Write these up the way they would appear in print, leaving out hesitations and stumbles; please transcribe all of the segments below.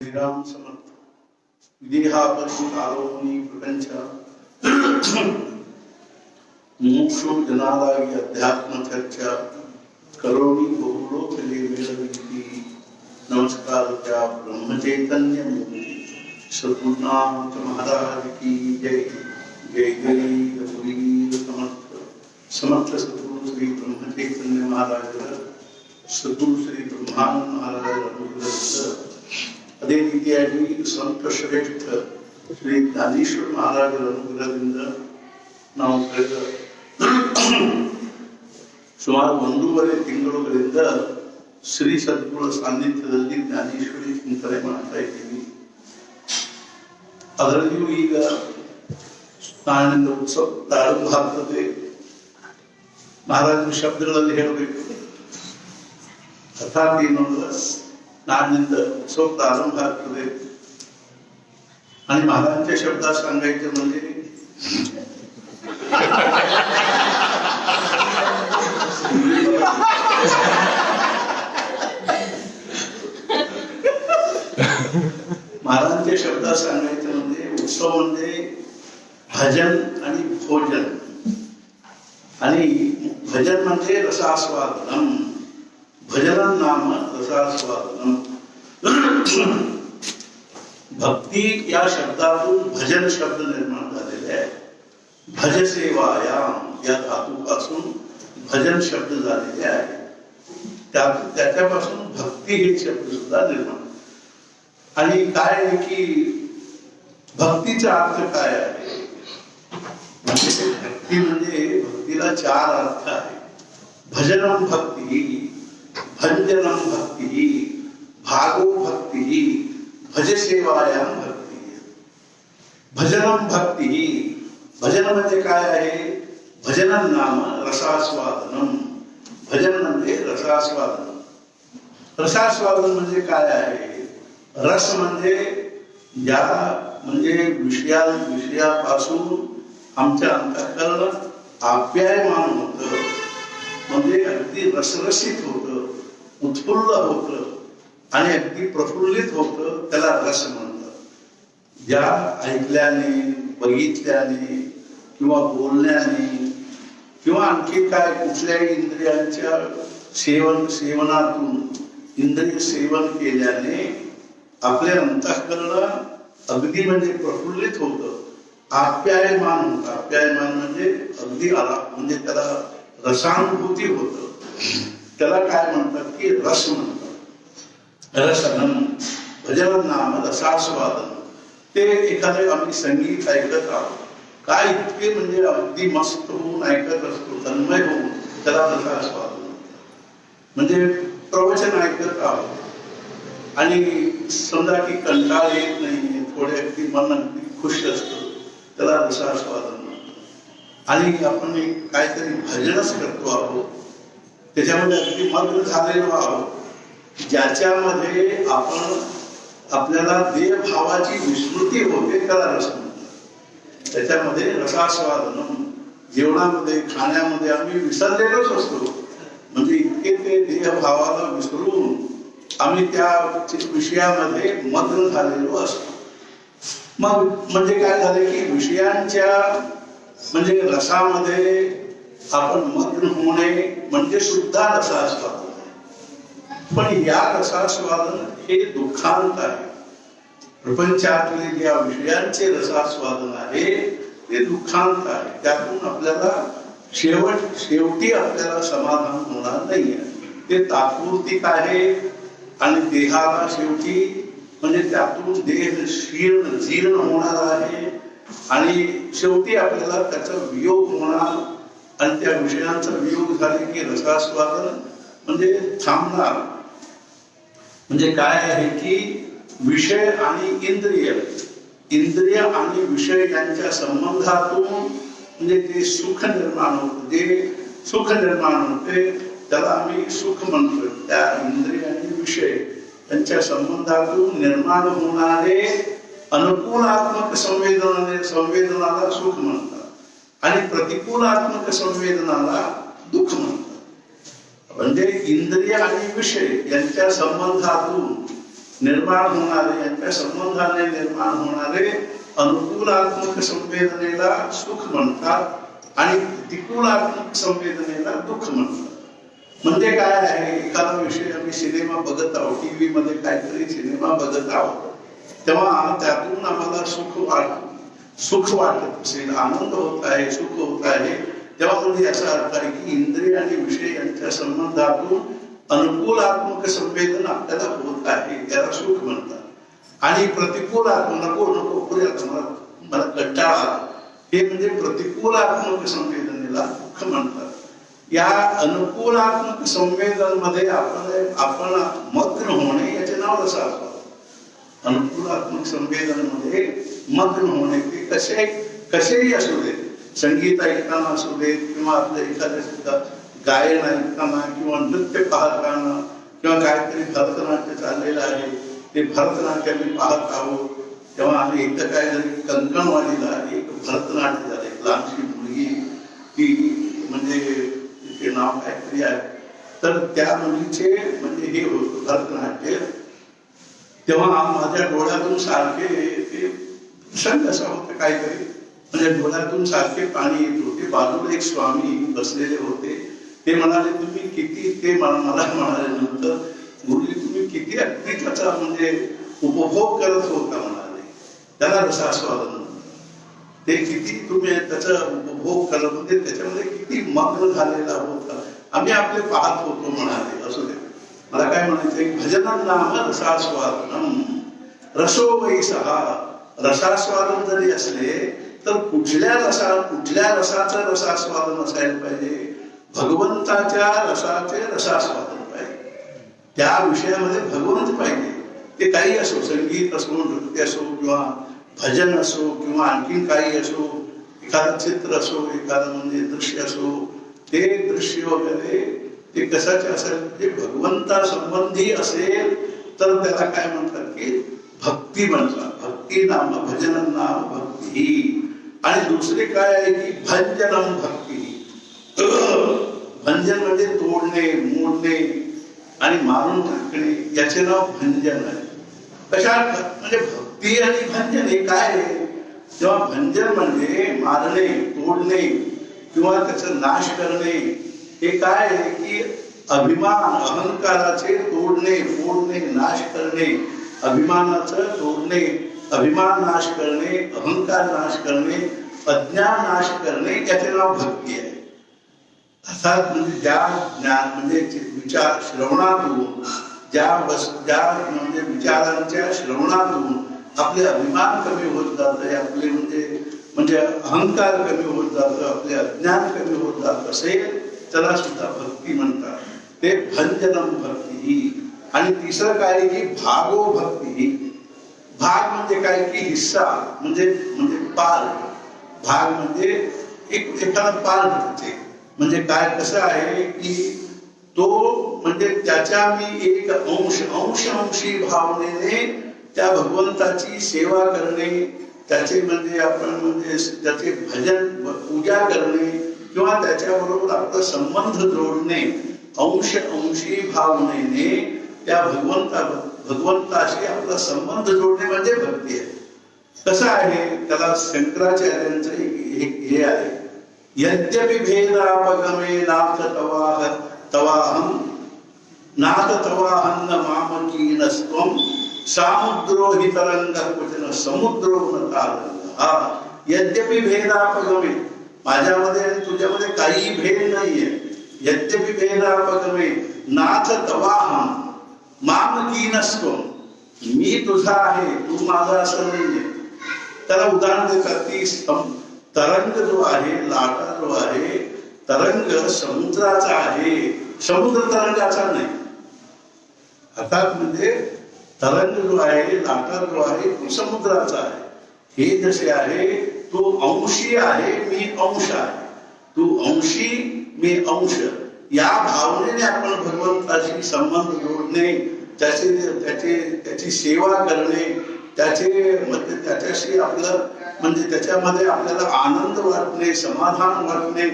श्रीराम समर्थ विदेहापरिकालोनी प्रपंच मुमुक्षु जनालागी अध्यात्म चर्चा करोनी बहुलोकले मेलविति नमस्कार क्या ब्रह्म चैतन्य सद्गुरुनाथ महाराज की जय जय जय रघुवीर समर्थ समर्थ सद्गुरु श्री ब्रह्म चैतन्य महाराज सद्गुरु श्री ब्रह्मानंद महाराज अनुग्रह ಅದೇ ರೀತಿಯಾಗಿ ಸಂತ ಶ್ರೇಷ್ಠ ಶ್ರೀ ಜ್ಞಾನೇಶ್ವರ ಮಹಾರಾಜರ ಅನುಗ್ರಹದಿಂದ ನಾವು ಕಳೆದ ಸುಮಾರು 1.5 ತಿಂಗಳುಗಳಿಂದ ಶ್ರೀ ಸದ್ಗುರುಗಳ ಸಾನ್ನಿಧ್ಯದಲ್ಲಿ ಜ್ಞಾನೇಶ್ವರಿ ಚಿಂತನೆ ಮಾಡ್ತಾ ಇದ್ದೀವಿ. ಅದರಲ್ಲಿಯೂ ಈಗ ನಾಳಿನಿಂದ ಉತ್ಸವ ಪ್ರಾರಂಭ ಆಗ್ತದೆ. ಮಹಾರಾಜನ ಶಬ್ದಗಳಲ್ಲಿ ಹೇಳಬೇಕು ಅರ್ಥಾತ್ ಏನಂದ್ರೆ नाळिंद उत्सव प्रारंभ ಆಗ್ತದೆ आणि महाराजांच्या शब्दात सांगायचे म्हणजे महाराजांच्या शब्दात सांगायचे म्हणजे उत्सव म्हणजे भजन आणि भोजन आणि भजन म्हणजे रसास्वादनम भजन नाम रसास्वादनम. भक्ती या शब्दातून भजन शब्द निर्माण झालेले आहे. भजसेवायाम या धातूपासून भजन शब्द झालेले आहे. त्याच्यापासून भक्ती हे शब्द सुद्धा निर्माण. आणि काय आहे की भक्तीचा अर्थ काय आहे म्हणजे भक्ती म्हणजे भक्तीला 4 अर्थ आहे. भजनम भक्ती, भंजनम भक्ति, भागो भक्ति, भजसेवायाम भक्ति. भजनम भक्ति, भजन म्हणजे काय आहे? भजन नाम रसास्वादनम. भजन म्हणजे रसास्वादन. रसास्वादन म्हणजे काय आहे? रस म्हणजे ज्या म्हणजे विषयापासून आमच्या अंतःकरण आप्यायमान होतं, म्हणजे अगदी रसरसित होतं, उत्फुल्ल होतं आणि अगदी प्रफुल्लित होतं, त्याला रस म्हणतात. ज्या ऐकल्याने, बघितल्याने किंवा बोलण्याने किंवा आणखी काय कुठल्याही इंद्रियांच्या सेवनातून इंद्रिय सेवन केल्याने आपले अंतःकरण अगदी म्हणजे प्रफुल्लित होतं, आप्यायमान होतं. आप्यायमान म्हणजे अगदी म्हणजे त्याला रसानुभूती होत, त्याला काय म्हणतात की रस म्हणतात. रसनम भजन नाम रसास्वादन. ते एखादे आम्ही संगीत ऐकत आहोत, काय इतके म्हणजे अगदी मस्त होऊन ऐकत असतो, तन्मय होऊन, त्याला रसास्वादन. म्हणजे प्रवचन ऐकत आहोत आणि समजा की कंटाळ येत नाही, थोडे अगदी मन अगदी खुश असतं, त्याला रसास्वादन. आणि आपण काहीतरी भजनच करतो आहोत, त्याच्यामध्ये अगदी मग्न झालेलो आहोत, ज्याच्यामध्ये आपण आपल्याला देहभावाची विस्मृती होते, त्याला रस म्हणतात. त्याच्यामध्ये रसास्वादन. जेवणामध्ये, खाण्यामध्ये आम्ही विसरलेलोच असतो, म्हणजे इतके ते देहभावाला विसरून आम्ही त्या विषयामध्ये मग्न झालेलो असतो. मग म्हणजे काय झालं की विषयांच्या म्हणजे रसामध्ये आपण मग्न होणे म्हणजे सुद्धा रसास्वादन. पण या रसास्वादन हे दुःखांत आहे. प्रपंचातले ज्या विषयांचे रसास्वादन आहे ते दुःखांत आहे. त्यातून आपल्याला शेवटी आपल्याला समाधान होणार नाहीये. ते तात्पुरती आहे आणि देहाला शेवटी म्हणजे त्यातून देह जीर्ण होणार आहे आणि शेवटी आपल्याला त्याचा वियोग होणार आणि त्या विषयांचा वियोग झाले की रसास्वादन म्हणजे थांबणार. म्हणजे काय आहे की विषय आणि इंद्रिय आणि विषय यांच्या संबंधातून म्हणजे ते सुख निर्माण होते. जे सुख निर्माण होते त्याला आम्ही सुख म्हणतो. त्या इंद्रिय आणि विषय यांच्या संबंधातून निर्माण होणारे अनुकूलात्मक संवेदनाला सुख म्हणतात आणि प्रतिकूलात्मक संवेदनाला दुःख म्हणतात. म्हणजे इंद्रिय आणि विषय यांच्या संबंधातून निर्माण होणारे, यांच्या संबंधाने निर्माण होणारे अनुकूलात्मक संवेदनेला सुख म्हणतात आणि प्रतिकूलात्मक संवेदनेला दुःख म्हणतात. म्हणजे काय आहे, एखादा विषय आम्ही सिनेमा बघत आहोत, टीव्ही मध्ये काहीतरी सिनेमा बघत आहोत, तेव्हा त्यातून आम्हाला सुख वाटत असेल, आनंद होत आहे, सुख होत आहे, तेव्हा म्हणजे याचा अर्थ आहे की इंद्रिय आणि विषय यांच्या संबंधातून अनुकूलात्मक संवेदन आपल्याला होत आहे, त्याला सुख म्हणतात. आणि प्रतिकूलात्मक नको पुढे मला कंटाळा, हे म्हणजे प्रतिकूलात्मक संवेदनेला दुःख म्हणतात. या अनुकूलात्मक संवेदन मध्ये आपण मग्न होणे, याचे नाव रसास्वाद. अनुकूलात्मक संवेदन मध्ये मग्न होणे, ते कसेही असू दे, संगीत ऐकताना असू देत किंवा आपल्या एखाद्या गायन ऐकताना किंवा नृत्य पाहताना किंवा काहीतरी भरतनाट्य चाललेलं आहे, ते भरतनाट्य आम्ही पाहत आहोत, तेव्हा आम्ही एकदा काय झालं, कंकणवाडीला एक भरतनाट्य झालं, एक लहानशी मुलगी, ती म्हणजे तिचे नाव काहीतरी आहे, तर त्या मुलीचे म्हणजे हे होतं भरतनाट्य, तेव्हा माझ्या डोळ्यातून सारखे ते प्रसंग असं होतं काहीतरी, म्हणजे डोळ्यातून सारखे पाणी येत होते. बाजूला एक स्वामी बसलेले होते, ते म्हणाले तुम्ही किती, ते मला म्हणाले नंतर, गुरुजी तुम्ही किती अगदी त्याचा म्हणजे उपभोग करत होता म्हणाले, त्याला रसास्वादन, ते किती तुम्ही त्याचा उपभोग करत होते, त्याच्यामध्ये किती मग्न झालेला होता, आम्ही आपले पाहत होतो म्हणाले. असू दे, मला काय म्हणायचंय, भजनं नाम रसास्वादनम रसो वै सहा. रसास्वादन जरी असले तर कुठल्या रसाचं रसास्वादन असायला पाहिजे, भगवंताच्या रसाचे रसास्वादन पाहिजे, त्या विषयामध्ये भगवंत पाहिजे. ते काही असो, संगीत असो, नृत्य असो किंवा भजन असो किंवा आणखीन काही असो, एखादं चित्र असो, एखादं म्हणजे दृश्य असो, ते दृश्य वगैरे ते कशाचे असेल, जे भगवंता संबंधी असेल तर त्याला काय म्हणतात की भक्ती म्हणतात. भक्ती नाम भजन नाम भक्ती. आणि दुसरे काय आहे की भंजनम भक्ती. भंजन म्हणजे तोडणे, मोडणे आणि मारून टाकणे, याचे नाव भंजन आहे. कशा म्हणजे भक्ती आणि भंजन हे काय आहे, जेव्हा भंजन म्हणजे मारणे, तोडणे किंवा त्याचा नाश करणे, हे काय आहे की अभिमान, अहंकाराचे तोडणे, फोडणे, नाश करणे, अभिमानाचं तोडणे, अभिमान नाश करणे, अहंकार नाश करणे, अज्ञान नाश करणे, याचे नाव भक्ती आहे. अर्थात म्हणजे ज्या ज्ञान म्हणजे विचार श्रवणातून, ज्या म्हणजे विचारांच्या श्रवणातून आपले अभिमान कमी होत जाते, आपले म्हणजे अहंकार कमी होत जातं, आपले अज्ञान कमी होत जात असेल, त्याला सुद्धा भक्ती म्हणतात. ते भंजनम भक्ती. आणि तिसरं काय की भागो भक्ती. भाग म्हणजे काय की हिस्सा, म्हणजे पाल. भाग म्हणजे एखादा पाल त्याचे, म्हणजे काय कसं आहे की तो म्हणजे त्याच्या मी एक अंशी भावनेने त्या भगवंताची सेवा करणे, त्याचे म्हणजे आपण म्हणजे त्याचे भजन पूजा करणे किंवा त्याच्याबरोबर आपला संबंध जोडणे, अंशी भावनेने त्या भगवंताशी आपला संबंध जोडणे म्हणजे भक्ती आहे. कसं आहे, त्याला शंकराचार्यांचं हे आहे, यद्यपि भेदापगमे नाथ तवाहं नाथ तवाहं मामकीनस्त्वं सामुद्रो हि तरंगः क्वचन समुद्रो न तारंगः. यद्यपि भेदापगमे, माझ्यामध्ये आणि तुझ्यामध्ये काही भेद नाहीये. यद्यपि भेदापगमे नाथ तवाहं मामकीनस्त्वं, मी तुझा आहे, तू माझा असं नाहीये. त्याला उदाहरण देतात की तरंग जो आहे, लाटा जो आहे, तरंग समुद्राचा आहे, समुद्र तरंगाचा नाही. अर्थात म्हणजे तरंग जो आहे, लाटा जो आहे, तो समुद्राचा आहे. हे जसे आहे, तो अंशी आहे, मी अंश आहे. तू अंशी, मी अंश, या भावनेने आपण भगवंताशी संबंध जोडणे, त्याची सेवा करणे, त्याच्याशी आपलं म्हणजे त्याच्यामध्ये आपल्याला आनंद वाटणे, समाधान वाटणे,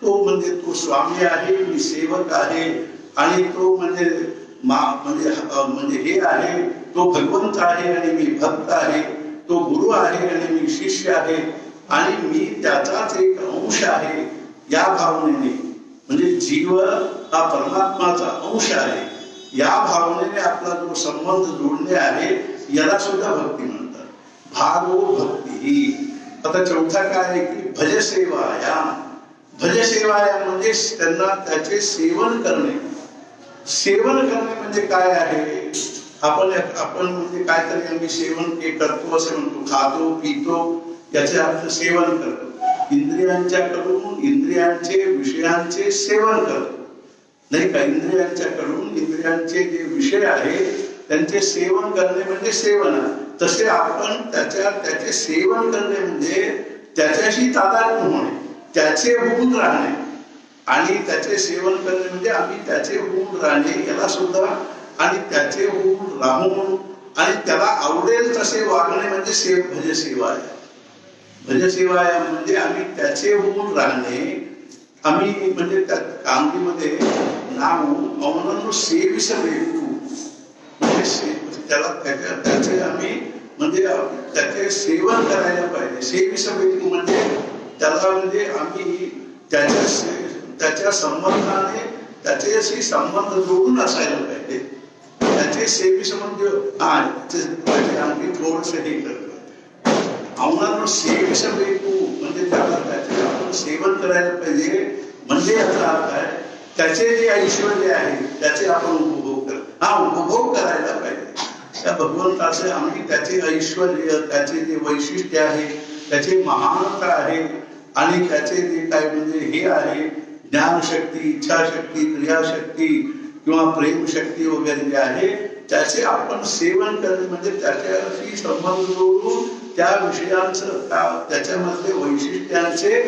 तो म्हणजे तो स्वामी आहे, मी सेवक आहे. आणि तो म्हणजे म्हणजे हे आहे, तो भगवंत आहे आणि मी भक्त आहे, तो गुरु आहे आणि मी शिष्य आहे आणि मी त्याचाच एक अंश आहे, या भावनेने म्हणजे जीव हा परमात्माचा अंश आहे, या भावनेने आपला जो संबंध जोडणे आहे याला सुद्धा भक्ती म्हणतात. भागो भक्ती ही. आता चौथा काय आहे की भजसेवायाम. भजसेवायाम म्हणजे त्यांना त्याचे सेवन करणे. सेवन करणे म्हणजे काय आहे? आपण म्हणजे काहीतरी आम्ही सेवन करतो असे म्हणतो, खातो पितो याचे अर्थ सेवन करतो. इंद्रियांच्याकडून इंद्रियांचे विषयांचे सेवन करतो नाही का? इंद्रियांच्याकडून इंद्रियांचे जे विषय आहे त्यांचे सेवन करणे म्हणजे सेवन. तसे आपण त्याचे सेवन करणे म्हणजे त्याच्याशी तादात्म्य होणे, त्याचे होऊन राहणे. आणि त्याचे सेवन करणे म्हणजे आम्ही त्याचे होऊन राहणे याला सुद्धा, आणि त्याचे होऊन राहून आणि त्याला आवडेल तसे वागणे म्हणजे भजसेवा आहे. भजसेवा म्हणजे आम्ही त्याचे होऊन राहणे. आम्ही म्हणजे त्या कामगीमध्ये नाव अवननु सेविसवेतु म्हणजे त्याला त्याचे आम्ही म्हणजे त्याचे सेवन करायला पाहिजे. सेविसवेतु म्हणजे त्याला म्हणजे आम्ही त्याच्या संबंधाने त्याच्याशी संबंध जोडून असायला पाहिजे. त्याचे सेविस म्हणजे आम्ही थोडस हे करतो. अवननु सेविसवेतु म्हणजे त्याला त्याचे आपण सेवन करायला पाहिजे. म्हणजे याचा अर्थ आहे त्याचे जे ऐश्वर्य आहे त्याचे आपण उपभोग करायला पाहिजे. त्या भगवंताचे आम्ही त्याचे ऐश्वर्य, त्याचे जे वैशिष्ट्य आहे, त्याचे महानता आहे आणि त्याचे जे काय म्हणजे हे आहे ज्ञानशक्ती, इच्छाशक्ती, क्रियाशक्ती किंवा प्रेमशक्ती वगैरे जे आहे त्याचे आपण सेवन करणे म्हणजे त्याच्याशी संबंध जोडून त्या विषयांचं त्याच्यामधले वैशिष्ट्यांचे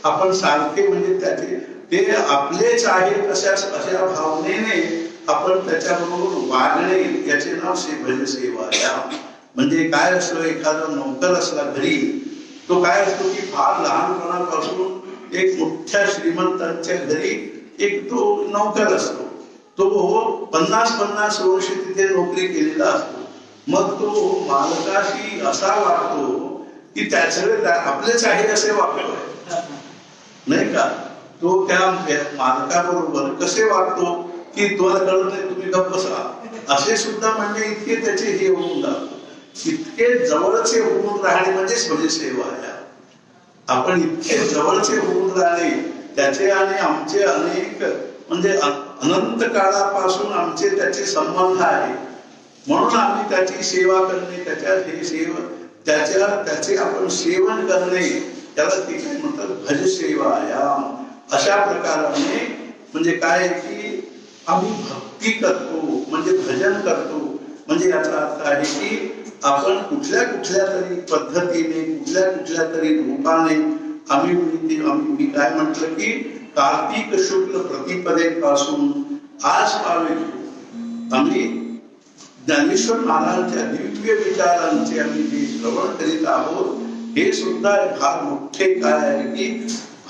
आपण सारखे म्हणजे त्याचे ते आपलेच आहेत अशा भावनेने आपण त्याच्याबरोबर वागणे याचे नाव भजसेवा. म्हणजे काय असतो, एखादा नोकर असला घरी, तो काय असतो की फार लहानपणापासून एक मोठ्या श्रीमंतांच्या घरी एक तो नोकर असतो. तो 50-50 वर्ष तिथे नोकरी केलेला असतो. मग तो मालकाशी असा वागतो की त्याच्याकडे आपलेच आहे असे वागतो नाही का? तो त्या मालकाबरोबर कसे वागतो की तुम्हाला कळत नाही, तुम्ही गप्प बसा असे सुद्धा म्हणजे इतके त्याचे हे होऊन जातो. इतके जवळचे होऊन राहणे म्हणजेच भजसेवा आहे. आपण इतके जवळचे होऊन राहणे त्याचे आणि आमचे अनेक म्हणजे अनंत काळापासून आमचे त्याचे संबंध आहे, म्हणून आम्ही त्याची सेवा करणे, त्याचे आपण सेवन करणे त्याला ते काय म्हणतात भजसेवायाम. अशा प्रकाराने म्हणजे काय की आम्ही भक्ती करतो म्हणजे भजन करतो. म्हणजे याचा अर्थ आहे की आपण कुठल्या तरी पद्धतीने कुठल्या तरी रूपाने मी काय म्हटलं की कार्तिक शुक्ल प्रतिपदेपासून आज आम्ही ज्ञानेश्वर महाराजांच्या दिव्य विचारांचे आम्ही जे श्रवण करीत आहोत हे सुद्धा फार मोठे काय आहे की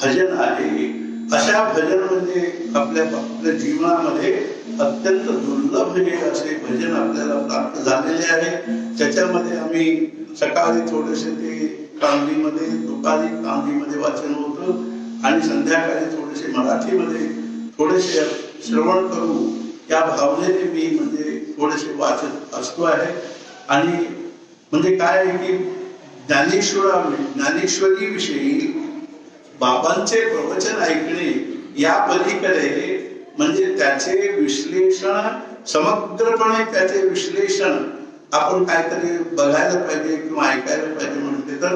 भजन आहे. अशा भजन म्हणजे आपल्या जीवनामध्ये अत्यंत दुर्लभ हे असे भजन आपल्याला प्राप्त झालेले आहे. त्याच्यामध्ये आम्ही सकाळी थोडेसे ते कांदीमध्ये, दुपारी कांदीमध्ये वाचन होतं आणि संध्याकाळी थोडेसे मराठीमध्ये थोडेसे श्रवण करू या भावनेने मी म्हणजे थोडेसे वाचत असतो आहे. आणि म्हणजे काय आहे की ज्ञानेश्वरी विषयी बाबांचे प्रवचन ऐकणे या पलीकडे म्हणजे त्याचे विश्लेषण समग्रपणे त्याचे विश्लेषण आपण काहीतरी बघायला पाहिजे किंवा ऐकायला पाहिजे म्हणते तर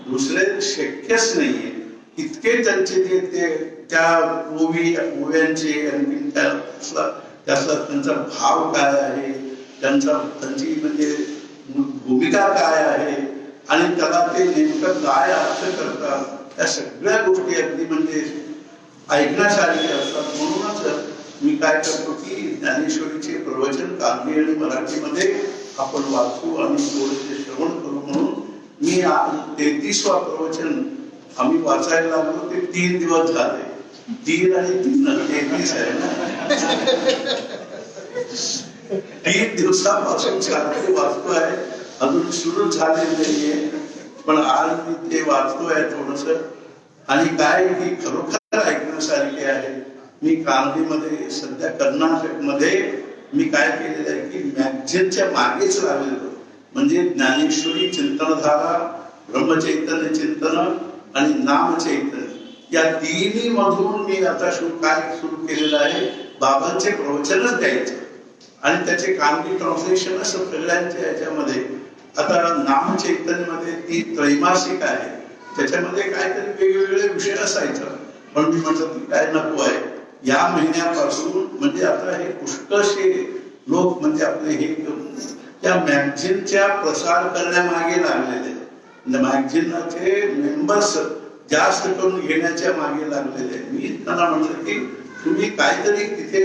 दुसरे शक्यच नाहीये. इतके त्यांचे ते त्या ओव्यांचे आणखी त्याचा त्यांचा भाव काय आहे, त्यांची म्हणजे भूमिका काय आहे आणि त्याला ते नेमकं काय अर्थ करतात, त्या सगळ्या गोष्टी अगदी म्हणजे ऐकण्यासारख्या असतात. म्हणूनच मी काय करतो की ज्ञानेश्वरीचे प्रवचन कांदी आणि मराठीमध्ये आपण वाचू आणि थोडेसे श्रवण करू. म्हणून मी 33वा प्रवचन आम्ही वाचायला लागलो ते 3 दिवस झाले. 3 आणि 3 33 आहे ना. 3 दिवसापासून सारखे वाचतोय, अजून सुरू झालेलं नाहीये, पण आज मी ते वाचतोय थोडस. आणि काय की खरोखर ऐकण्यासारखे आहे. मी कानडीमध्ये सध्या कर्नाटक मध्ये मी काय केलेलं आहे की मॅगझिनच्या मागेच लागलेलो, म्हणजे ज्ञानेश्वरी चिंतनधारा, ब्रह्मचैतन्य चिंतन आणि नामचैतन्य या तिन्ही मधून मी आता काय सुरू केलेलं आहे, बाबांचे प्रवचनच द्यायचे आणि त्याचे कानडी ट्रान्सलेशन असं सगळ्यांच्या याच्यामध्ये. आता नामचैतन्यमध्ये ती त्रैमासिक आहे, त्याच्यामध्ये काहीतरी वेगवेगळे विषय असायचा, पण मी म्हटलं की काय नको आहे. या महिन्यापासून म्हणजे आता हे पुष्कळशे लोक म्हणजे आपले हे त्या मॅगझिनच्या प्रसार करण्यामागे लागलेले, मॅगझिनचे मेंबर्स जास्त करून घेण्याच्या मागे लागलेले. मी त्यांना म्हटलं की तुम्ही काहीतरी तिथे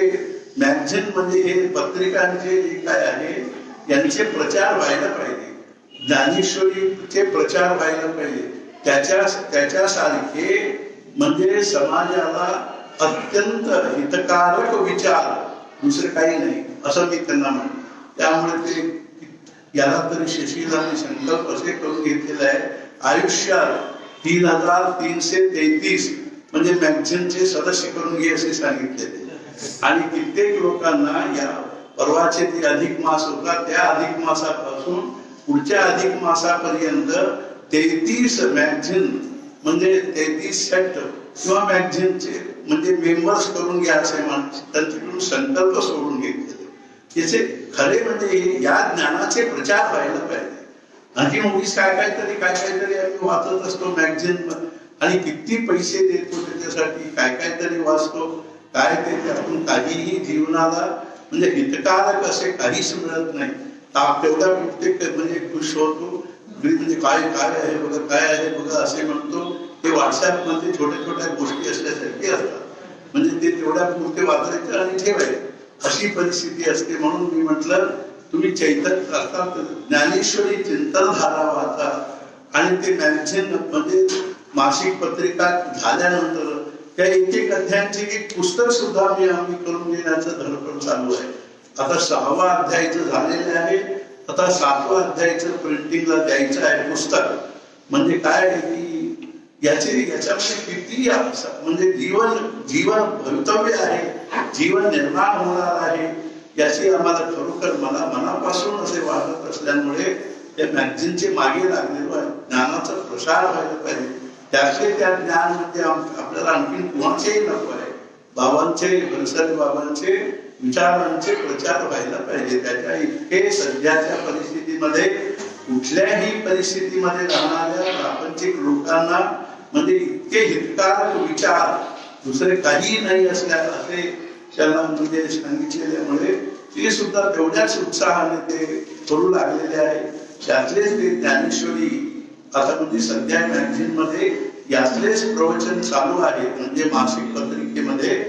मॅगझिन म्हणजे हे पत्रिकांचे जे काय आहे यांचे प्रचार व्हायला पाहिजे, ज्ञानेश्वरीचे प्रचार व्हायला पाहिजे, त्याच्यासारखे म्हणजे समाजाला अत्यंत हितकारक विचार दुसरे काही नाही असं मी त्यांना म्हणतो. त्यामुळे ते याला तरी शशीलाने संकल्प असे करून घेतलेला आहे, आयुष्यात 3333 म्हणजे मॅगझिनचे सदस्य करून घे असे सांगितलेले. आणि कित्येक लोकांना या परवाचे ते अधिक मास होता, त्या अधिक मासापासून पुढच्या अधिक मासापर्यंत 33 मॅगझिन म्हणजे 33 सेट किंवा मॅगझिनचे म्हणजे मेंबर्स करून घ्या असे त्यांच्याकडून संकल्प सोडून घेतले. याचे खरे म्हणजे या ज्ञानाचे प्रचार व्हायला पाहिजे. आणखी मुलीस काय काहीतरी आम्ही वाचत असतो मॅगझिन, आणि किती पैसे देतो त्याच्यासाठी, काय वाचतो, काय ते त्यातून काहीही जीवनाला म्हणजे हितकारक असे काहीच मिळत नाही. तेवढ्या प्रत्येक म्हणजे खुश होतो, म्हणजे काय आहे बघा, काय आहे बघा असे म्हणतो. ते व्हॉट्सअप मध्ये छोट्या गोष्टी असल्यासारखे असतात, म्हणजे ते तेवढ्या पुरते वाचायचं आणि ठेवायचं अशी परिस्थिती असते. म्हणून मी म्हटलं तुम्ही चैतन्य अर्थात ज्ञानेश्वरी चिंतनधारा वाचा, आणि ते मॅगझिन म्हणजे मासिक पत्रिका झाल्यानंतर त्या एक अध्यायांचे एक पुस्तक सुद्धा आम्ही करून देण्याचं धडपड चालू आहे. आता 6वा अध्यायचं झालेलं आहे, आता 7वा अध्यायचं प्रिंटिंगला द्यायचं आहे पुस्तक. म्हणजे काय आहे की याच्यामध्ये किती म्हणजे जीवन भवितव्य आहे, जीवन निर्माण होणार आहे, याची आम्हाला खरोखर मला मनापासून असे वाटत असल्यामुळे त्या मॅगझिनचे मागे लागलेलो आहे. ज्ञानाचा प्रसार व्हायला पाहिजे, त्या ज्ञान म्हणजे आपल्याला आणखी कुणाचेही नको आहे. बाबांचे भरसरे बाबांचे विचारांचे प्रचार व्हायला पाहिजे. त्याच्या इतके सध्याच्या परिस्थितीमध्ये कुठल्याही परिस्थितीमध्ये राहणाऱ्या प्रापंचिक लोकांना म्हणजे इतके हितकारक विचार दुसरे काही नाही असे त्यांना म्हणजे सांगितलेल्यामुळे ते सुद्धा तेवढ्याच उत्साहाने ते करू लागलेले आहे. त्यातलेच ते ज्ञानेश्वरी आता म्हणजे सध्या मॅगझिन मध्ये यातलेच प्रवचन चालू आहे, म्हणजे मासिक पत्रिकेमध्ये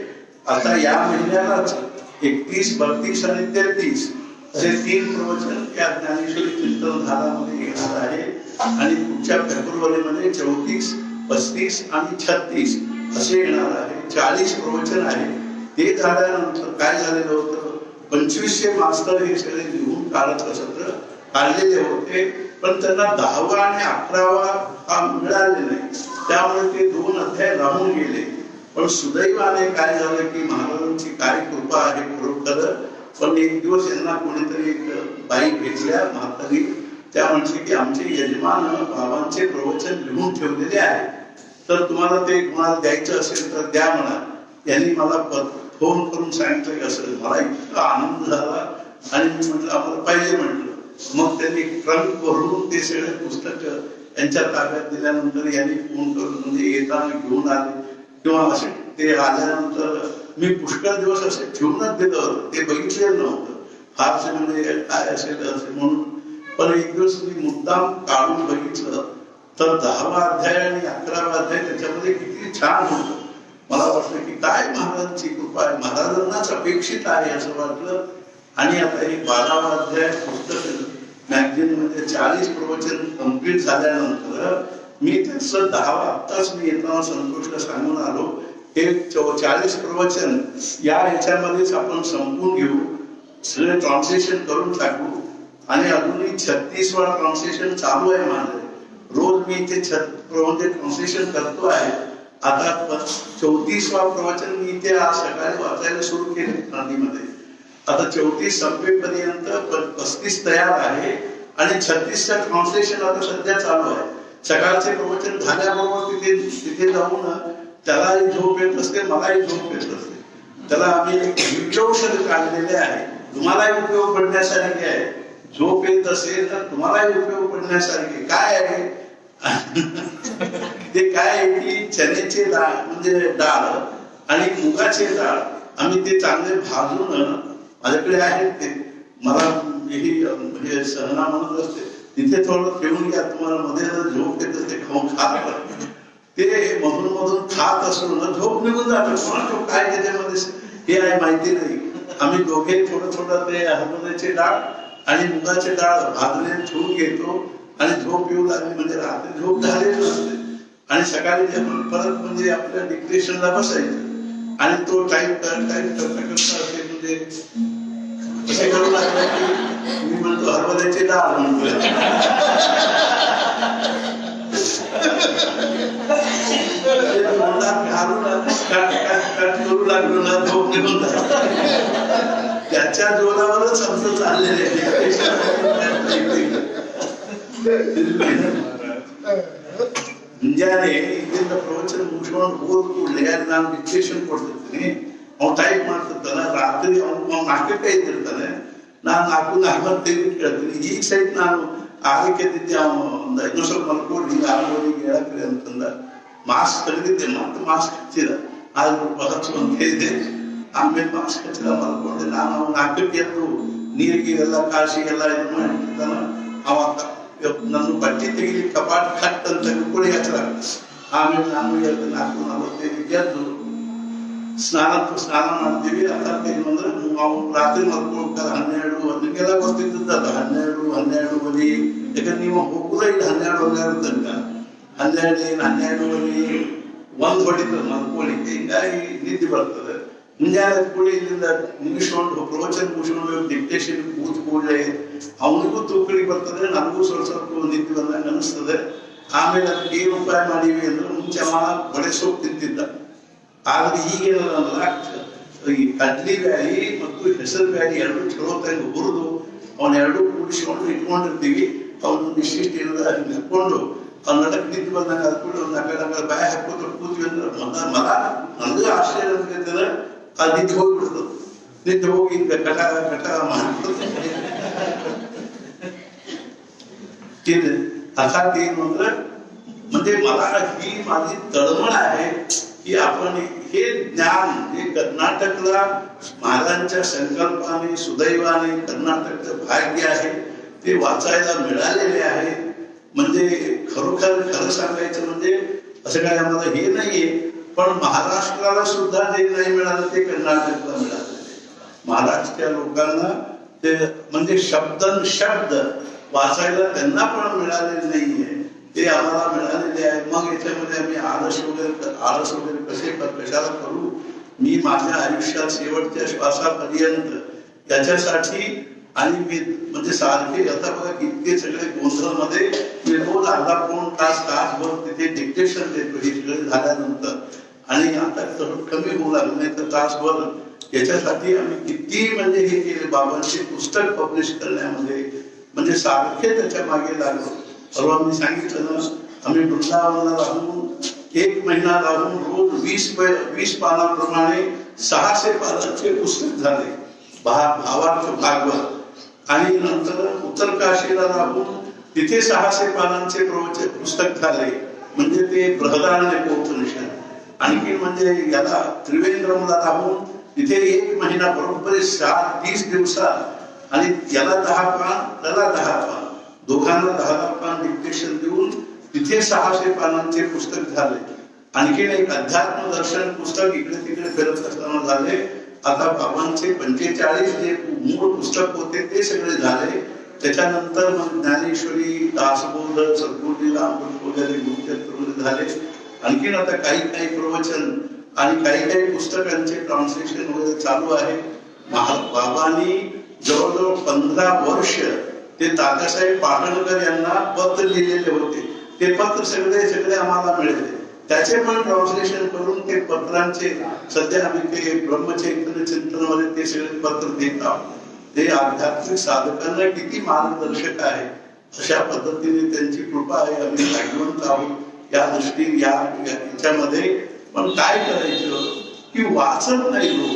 आता या महिन्यालाच 31, 32 आणि 33 असे 3 प्रवचन या ज्ञानेश्वरी चिंतनधारामध्ये येणार आहे. आणि पुढच्या फेब्रुवारीमध्ये 34, 35 आणि 36 असे येणार आहे. 40 प्रवचन आहे. ते झाल्यानंतर काय झालेलं होतं, 2500 मास्तर हे सगळे लिहून काढलेले होते, पण त्यांना 10वा आणि 11वा हा मिळाले नाही. त्यामुळे ते 2 अध्याय राहून गेले. पण सुदैवाने काय झालं की महाराजांची काय कृपा आहे खरोखर. पण एक दिवस यांना कोणीतरी एक बाई भेटल्या म्हातारी, त्या म्हणते की आमचे यजमान बाबांचे प्रवचन लिहून ठेवलेले आहे, तर तुम्हाला ते कोणाला द्यायचं असेल तर द्या म्हणा. यांनी मला फोन करून सांगितलं असं. मला इतका आनंद झाला आणि मी म्हटलं आम्हाला पाहिजे म्हटलं. मग त्यांनी ट्रंक भरून ते सगळे पुस्तक यांच्या ताब्यात दिल्यानंतर यांनी फोन करून म्हणजे येताना घेऊन आले किंवा असे ते आल्यानंतर मी पुष्कळ दिवस असे ठेवूनच दिलं, ते बघितलेलं नव्हतं फारसे म्हणजे काय असेल असे म्हणून. पण एक दिवस मी मुद्दाम काढून बघितलं तर 10वा अध्याय आणि 11वा अध्याय त्याच्यामध्ये किती छान होतं. मला वाटलं की काय महाराजांची कृपा आहे, महाराजांनाच अपेक्षित आहे असं वाटलं. आणि आता हे 12वा अध्याय पुस्तक मॅगझिन मध्ये 40 प्रवचन कंप्लीट झाल्यानंतर मी त्याचं 10वा आत्ताच मी येताना संतोषला सांगून आलो, हे 40 प्रवचन या ह्याच्यामध्येच आपण संपून घेऊ. सगळे ट्रान्सलेशन करून टाकू आणि अजूनही 36वा ट्रान्सलेशन चालू आहे माझं. रोज मी इथे म्हणजे ट्रान्सलेशन करतो आहे. आता 34वा प्रवचन मी इथे आज सकाळी वाचायला सुरू केले नदीमध्ये. आता 34 संपेपर्यंत 35 तयार आहे आणि 36चं ट्रान्सलेशन आता सध्या चालू आहे. सकाळचे प्रवचन झाल्याबरोबर तिथे जाऊन त्यालाही झोप येत असते, मलाही झोप येत असते. त्याला आम्ही व्हिडिओ काढलेले आहे, तुम्हालाही उपयोग पडण्यासारखे आहे. झोप येत असेल तर तुम्हालाही उपयोग पडण्यासारखे. काय आहे ते काय आहे की चण्याचे डाळ म्हणजे डाळ आणि मुगाचे डाळ आम्ही ते चांगले भाजून, माझ्याकडे आहेत ते, मला म्हणजे सहना म्हणत असते तिथे थोडं ठेवून घ्या, तुम्हाला मध्ये जर झोप येत असते खाऊन खात ते मधून मधून खात असलो ना झोप निघून जातो. कोणाला काय त्याच्यामध्ये हे आहे माहिती नाही. आम्ही दोघे थोडं ते हरभऱ्याचे डाळ आणि मुगाचे डाळ भाजले ठेवून घेतो आणि झोप येऊ लागली म्हणजे रात्री झोप झालेली नसते आणि सकाळी आपण परत म्हणजे आपल्या डिक्टेशनला बसायचं आणि तो टाईप करता असे म्हणजे असे करू लागला की मी म्हणतो हरभऱ्याचे डाळ म्हणतो. करू लागलो ना झोप निघून त्याच्या जोरावरच आमचं चाललेलं ಮುಂಜಾನೆ ಇಲ್ಲಿಂದ ಪ್ರವಚನ ಮುಗಿಸ್ಕೊಂಡು ಹೋದ್ಕೂಡ್ಲೆ ನಾನು ಡಿಕ್ಟೇಷನ್ ಕೊಡ್ತಿರ್ತೀನಿ. ಅವ್ನು ಟೈಪ್ ಮಾಡ್ತಿರ್ತಾನೆ, ರಾತ್ರಿ ಅವ್ನು 4ಕ್ಕೆ ಇದ್ದಿರ್ತಾನೆ, ನಾನು 4:45 ಕೇಳ್ತೀನಿ. ಈಗ ಸೈಟ್ ನಾನು 6ಕ್ಕೆ ಎದ್ದಿದ್ದೆ, ಒಂದು 5 ಸ್ವಲ್ಪ ಮಲ್ಕೊಂಡು ಈಗ 6:30 ಹೇಳಕ್ರಿ ಅಂತಂದ ಮಾಸ್ಕ್ ತೆಗೆದಿದ್ದೆ. ಮತ್ತೆ ಮಾಸ್ಕ್ ಹಚ್ಚಿದ ಆದ್ರೂ ಹಚ್ಚು ಅಂತ ಹೇಳಿದೆ. ಆಮೇಲೆ ಮಾಸ್ಕ್ ಹಚ್ಚಿದ ಮಲ್ಕೊಂಡೆ. ನಾನು 4ಕ್ಕೆ ಎದ್ದು ನೀರಿಗೆಲ್ಲ ಕಾಶಿ ಎಲ್ಲ ಇದು ಮಾಡಿರ್ತಾನ. ಅವಾಗ ನನ್ನ ಬಟ್ಟೆ ತೆಗಿಲಿ ಕಪಾಟ್ ಕಟ್ ಅಂತ ಕುಳಿ ಹಚ್ಚಲ. ಆಮೇಲೆ ನಾನು 4:45 ಎದ್ದು ಸ್ನಾನ ಮಾಡ್ತೀವಿ. ಅರ್ಥಾತ್ತೇನು ಅಂದ್ರೆ ನಾವು ರಾತ್ರಿ ಮಲ್ಕೊಳ್ತಾರೆ 12 ಗೊತ್ತಿದ್ದಲ್ಲ, 12 ಯಾಕಂದ್ರೆ ನೀವು ಹೋಗುದ ಇಲ್ಲಿ 12 ತನಕ 12 1 ಹೊಡಿತದೆ ಮಲ್ಕೊಳ್ಳಿಕ್ಕೆ. ಹಿಂಗಾಗಿ ನಿದ್ದೆ ಬರ್ತದೆ. ಮುಂಜಾನೆ ಕೂಡ ಇಲ್ಲಿಂದ ಮುಗಿಸ್ಕೊಂಡು ಪ್ರವಚನ ಮುಗಿಸ್ಕೊಂಡು ಡಿಕ್ಟೇಷನ್ ಕೂತ್ ಕೂಡಲೇ ಅವನಿಗೂ ತೂಕಳಿಗೆ ಬರ್ತದೆ, ನನಗೂ ಸ್ವಲ್ಪ ನಿದ್ದೆ ಬಂದಂಗೆ ಅನಿಸ್ತದೆ. ಆಮೇಲೆ ಅದಕ್ಕೆ ಏನು ಉಪಾಯ ಮಾಡೀವಿ ಅಂದ್ರೆ ಮುಂಚೆ ಅವ ಬಡೆ ಸೊಪ್ಪು ತಿಂತಿದ್ದ. ಆದ್ರೆ ಈಗೇನಲ್ಲ ಈ ಕಡ್ಲಿ ಬ್ಯಾಳಿ ಮತ್ತು ಹೆಸರು ಬ್ಯಾಳಿ ಎರಡು ಚಲೋ ತಂದು ಹುರಿದು ಅವನ್ನೆರಡು ಕೂಡಿಸ್ಕೊಂಡು ಇಟ್ಕೊಂಡಿರ್ತೀವಿ. ಅವನು ಇಷ್ಟಿಷ್ಟು ಏನಾದ ಹಾಕೊಂಡು ಅವ್ನ ನಡಕ್ ನಿಂತು ಬಂದಾಗ ಅದು ಕೂಡ ಒಂದು ಅಕಡೆ ಬಾಯಿ ಹಾಕೋದು ಕೂತೀವಿ ಅಂದ್ರೆ ಮಲ ನನಗೂ ಆಶ್ಚರ್ಯ ಅನ್ಸ್ಕೊಳ್ತದೆ. ಅದು ನಿಂತು ಹೋಗ್ಬಿಡ್ತದೆ. ನಿಂತು ಹೋಗಿ ಕಟ ಮಾಡ್ಬಿಡ್ತದೆ. अर्थात म्हणजे मला ही माझी तळमळ आहे की आपण हे ज्ञान हे कर्नाटकला महाराजांच्या संकल्पाने सुदैवाने कर्नाटकचं भाग्य आहे ते वाचायला मिळालेले आहे. म्हणजे खरोखर खरं सांगायचं म्हणजे असं काय आम्हाला हे नाहीये, पण महाराष्ट्राला सुद्धा जे नाही मिळालं ते कर्नाटकला मिळालं. महाराष्ट्राच्या लोकांना ते म्हणजे शब्द वाचायला त्यांना पण मिळालेले नाहीये, ते आम्हाला मिळालेले आहे. मग याच्यामध्ये आम्ही आळस वगैरे कशाला करू. मी माझ्या आयुष्यात शेवटच्या श्वासापर्यंत याच्यासाठी आणि मी म्हणजे सारखे आता बघा इतके सगळे गोंधळमध्ये मी रोज अर्धा पाऊण तासभर तिथे डिक्टेशन देतो हे सगळे झाल्यानंतर. आणि आता थोडं कमी होऊ लागलं, नाही तर तासभर याच्यासाठी आम्ही किती म्हणजे हे केले. बाबांचे पुस्तक पब्लिश करण्यामध्ये म्हणजे सारखे त्याच्या मागे लागलो. परवा मी सांगितलं ना, आम्ही वृंदावनाला राहून 1 महिना राहून रोज 20 पानाप्रमाणे 600 पानांचे पुस्तक झाले, भावार्थ भागवत. आणि नंतर उत्तरकाशीला राहून तिथे 600 पानांचे पुस्तक झाले, म्हणजे ते बृहदारण्यकोपनिषद. आणखी म्हणजे याला त्रिवेंद्रमला राहून तिथे 1 महिना बरोबर 30 दिवसात आणि याला 10 पान त्याला 10 पान दोघांना 10 पान डिक्टेशन देऊन तिथे 600 पानांचे पुस्तक झाले. आणखी एक अध्यात्म दर्शन पुस्तक इकडे तिकडे फिरत असताना झाले. आता बाबांचे 45 जे मूळ पुस्तक होते ते सगळे झाले. त्याच्यानंतर मग ज्ञानेश्वरी, दासबोध, सद्गुरुलीला वगैरे गुरुचरित्र झाले. आणखीन आता काही प्रवचन आणि काही पुस्तकांचे ट्रान्सलेशन वगैरे चालू आहे. बाबांनी जवळजवळ 15 वर्ष ते दादासाहेब पाटणकर यांना पत्र लिहिलेले होते. ते पत्र सगळे आम्हाला मिळाले. त्याचे पण ट्रान्सलेशन करून ते पत्रांचे सध्या आम्ही ते ब्रह्मचैतन्य चिंतनमध्ये ते सगळे पत्र देत आहोत. ते आध्यात्मिक साधकांना किती मार्गदर्शक आहे. अशा पद्धतीने त्यांची कृपा आहे. आम्ही भाग्यवंत आहोत या दृष्टीने याच्यामध्ये. पण काय करायचं की वाचत नाही लोक,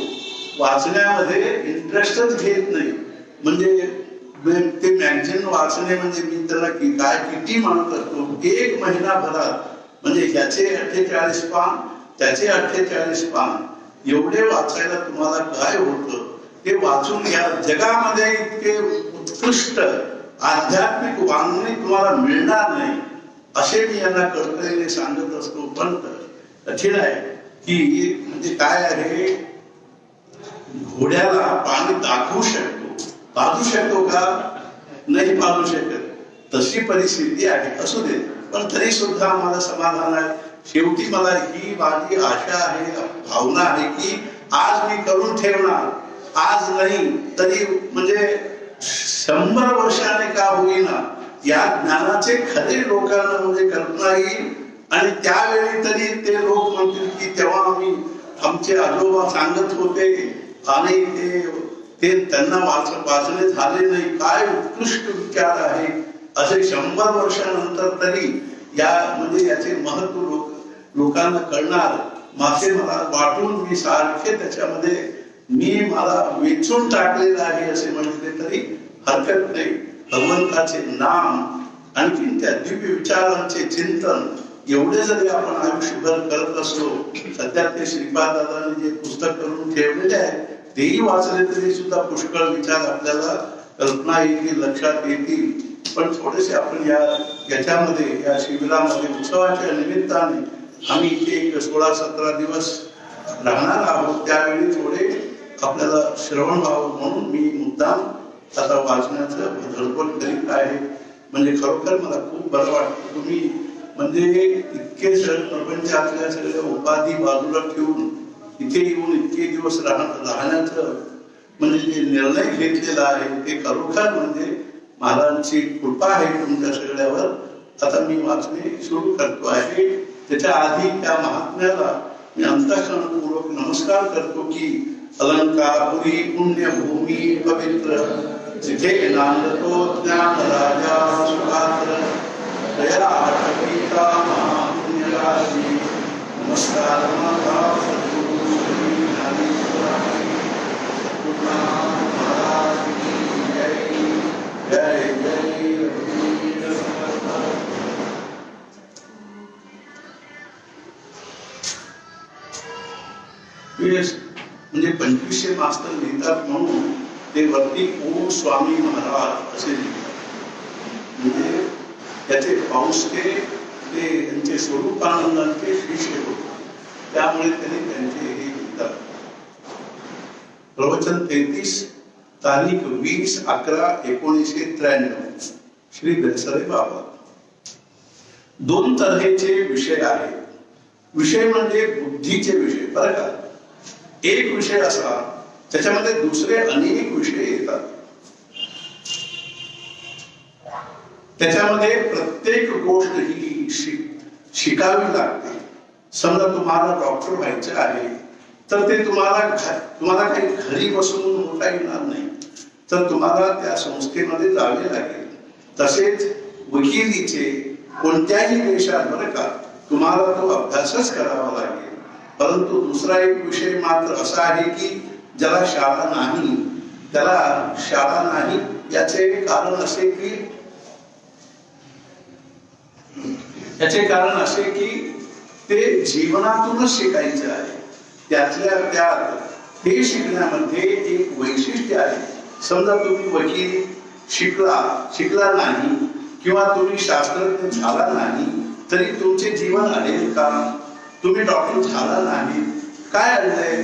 वाचण्यामध्ये इंटरेस्टच घेत नाही. म्हणजे ते मॅगझिन वाचणे म्हणजे मी त्याला काय किती म्हणत असतो. 1 महिनाभरात म्हणजे ह्याचे 48 पान त्याचे 48 पान एवढे वाचायला तुम्हाला काय होतं ते वाचून घ्या. जगामध्ये इतके उत्कृष्ट आध्यात्मिक वाङ्मय तुम्हाला मिळणार नाही असे मी यांना कळकळीने सांगत असतो. पण कठीण आहे की म्हणजे काय आहे, घोड्याला पाणी दाखवू शकतो, पाजू शकतो का? नाही पाजू शकत. तशी परिस्थिती आहे. असू दे, पण तरी सुद्धा मला समाधान आहे. शेवटी मला ही माझी आशा आहे, भावना आहे की आज मी करून ठेवणार. आज नाही तरी म्हणजे 100 वर्षाने का होईना या ज्ञानाचे खरे लोकांना म्हणजे कल्पना येईल. आणि त्यावेळी तरी ते लोक म्हणतील की तेव्हा आमचे आजोबा सांगत होते आणि ते त्यांना वाचणे झाले नाही. काय उत्कृष्ट विचार आहे. असे 100 वर्षानंतर तरी या म्हणजे याचे महत्व लोकांना कळणार. मासे मला वाटून मी सारखे त्याच्यामध्ये मी मला वेचून टाकलेलं आहे असे म्हटले तरी हरकत नाही. भगवंताचे नाम आणखी त्या दिव्य विचारांचे चिंतन एवढे जरी आपण आयुष्यभर करत असलो, सध्या ते श्रीपाद दादांनी जे पुस्तक करून ठेवलेले आहे तेही वाचले तरी सुद्धा पुष्कळ विचार आपल्याला कल्पना येतील, लक्षात येतील. पण थोडेसे आपण याच्यामध्ये या शिबिरामध्ये उत्सवाच्या निमित्ताने आम्ही इथे एक 16-17 दिवस राहणार आहोत. त्यावेळी थोडे आपल्याला श्रवण व्हावं म्हणून मी मुद्दाम आता वाचण्याचं धडपड करीत आहे. म्हणजे खरोखर मला खूप बरं वाटतं. तुम्ही म्हणजे इतके प्रपंचातल्या सगळ्या उपाधी बाजूला ठेवून इथे येऊन इतके दिवस राहण्याचं म्हणजे जे निर्णय घेतलेला आहे ते खरोखर म्हणजे महाराजांची कृपा आहे तुमच्या सगळ्यावर. आता मी वाचणे सुरू करतो आहे. त्याच्या आधी त्या महात्म्याला मी अंतःकरणपूर्वक नमस्कार करतो की अलंकारपुरी पुण्यभूमी पवित्र जिथे नांदतो ज्ञान राजा सुपात्र दया आटविता महापुण्यराशी. नमस्कार माझा सद्गुरु श्री ज्ञानेश्वरांनी. सद्गुरुनाथ महाराज की जय. जय जय रघुवीर समर्थ. म्हणजे 2500 मास्तर लिहितात म्हणून ते वरती ओम स्वामी महाराज असे लिहितात. म्हणजे त्याचे पाऊसके ते यांचे स्वरूपानंदांचे शिष्य होते. त्यामुळे त्यांनी त्यांचे हे लिहितात. प्रवचन 33 तारीख 20/11/1993 श्री बेलसरे बाबा. 2 तऱ्हेचे विषय आहेत. विषय म्हणजे बुद्धीचे विषय बरं का. एक विषय असा त्याच्यामध्ये दुसरे अनेक विषय येतात. त्याच्यामध्ये प्रत्येक गोष्ट ही शिकावी लागते. समजा तुम्हाला डॉक्टर व्हायचं आहे तर ते तुम्हाला काही घरी बसून होता येणार नाही, तर तुम्हाला त्या संस्थेमध्ये जावे लागेल. तसेच वकिलीचे कोणत्याही देशात बरं का तुम्हाला तो अभ्यासच करावा लागेल. परंतु दुसरा एक विषय मात्र असा आहे की ज्याला शाळा नाही त्याला शाळा नाही. याचे कारण असे की ते जीवनातूनच शिकायचे आहे. त्यातल्या त्यात हे शिकण्यामध्ये एक वैशिष्ट्य आहे. समजा तुम्ही वकील शिकला नाही किंवा तुम्ही शास्त्रज्ञ झाला नाही तरी तुमचे जीवन अडेल का? तुम्ही डॉक्टर झाला नाही काय अडलंय?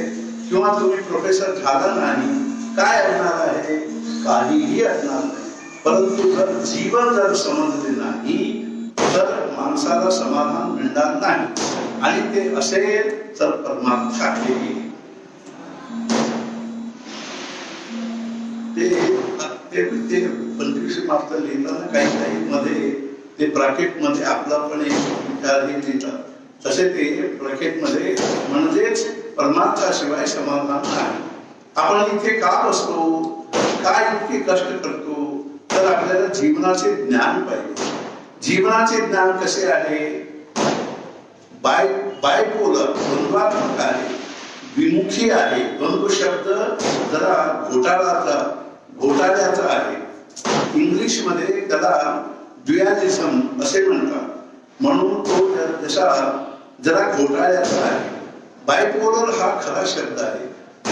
किंवा तुम्ही प्रोफेसर झाला नाही काय अडणार आहे? काहीही अडणार नाही. परंतु जर जीवन जर समजले नाही तर माणसाला समाधान मिळणार नाही. आणि ते असेल तर परमार्थ आहे. ते ते 25 मार्च लिहिताना काही काही मध्ये ते ब्रॅकेट मध्ये आपला पण एक विचार हे लिहितात तसे ते ब्रॅकेट मध्ये म्हणजेच परमार्थाशिवाय समाधान नाही. आपण इथे का बसतो, काय इतके कष्ट करतो, तर आपल्याला जीवनाचे ज्ञान पाहिजे. जीवनाचे ज्ञान कसे आहे, बायपोलर द्वंद्वात्मक आहे, विमुखी आहे. द्वंद्व शब्द जरा घोटाळ्याचा आहे. इंग्लिश मध्ये त्याला ड्युॲलिझम असे म्हणतात, म्हणून तो जरा घोटाळ्याचा आहे. बायपोलर हा खरा शब्द आहे.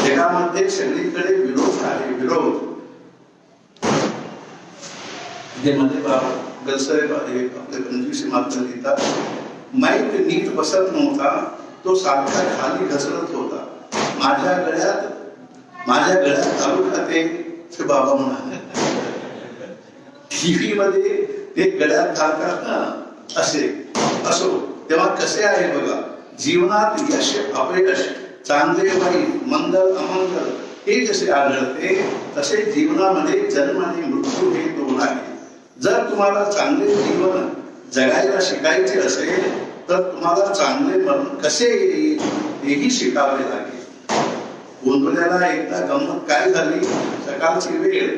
जगामध्ये सगळीकडे विरोध आहे, विरोध. जे मध्ये गलसाहेब आहे आपले 25 मार्च लिहितात, माईक नीट बसत नव्हता, तो सारखा खाली घसरत होता. माझ्या गळ्यात चालू खाते, ते बाबा म्हणाले. टीव्ही मध्ये ते गळ्यात घालतात ना, असे असो. तेव्हा कसे आहे बघा, जीवनात यश अपयश, चांगले वाईट, मंगल अमंगल हे जसे आढळते तसे जीवनामध्ये जन्म आणि मृत्यू हे दोन आहे. जर तुम्हाला चांगले जीवन जगायला शिकायचे असेल तर तुम्हाला चांगले मरण कसे येईल हेही शिकावे लागेल. गोंधळ्याला एकदा गंमत काय झाली, सकाळची वेळ,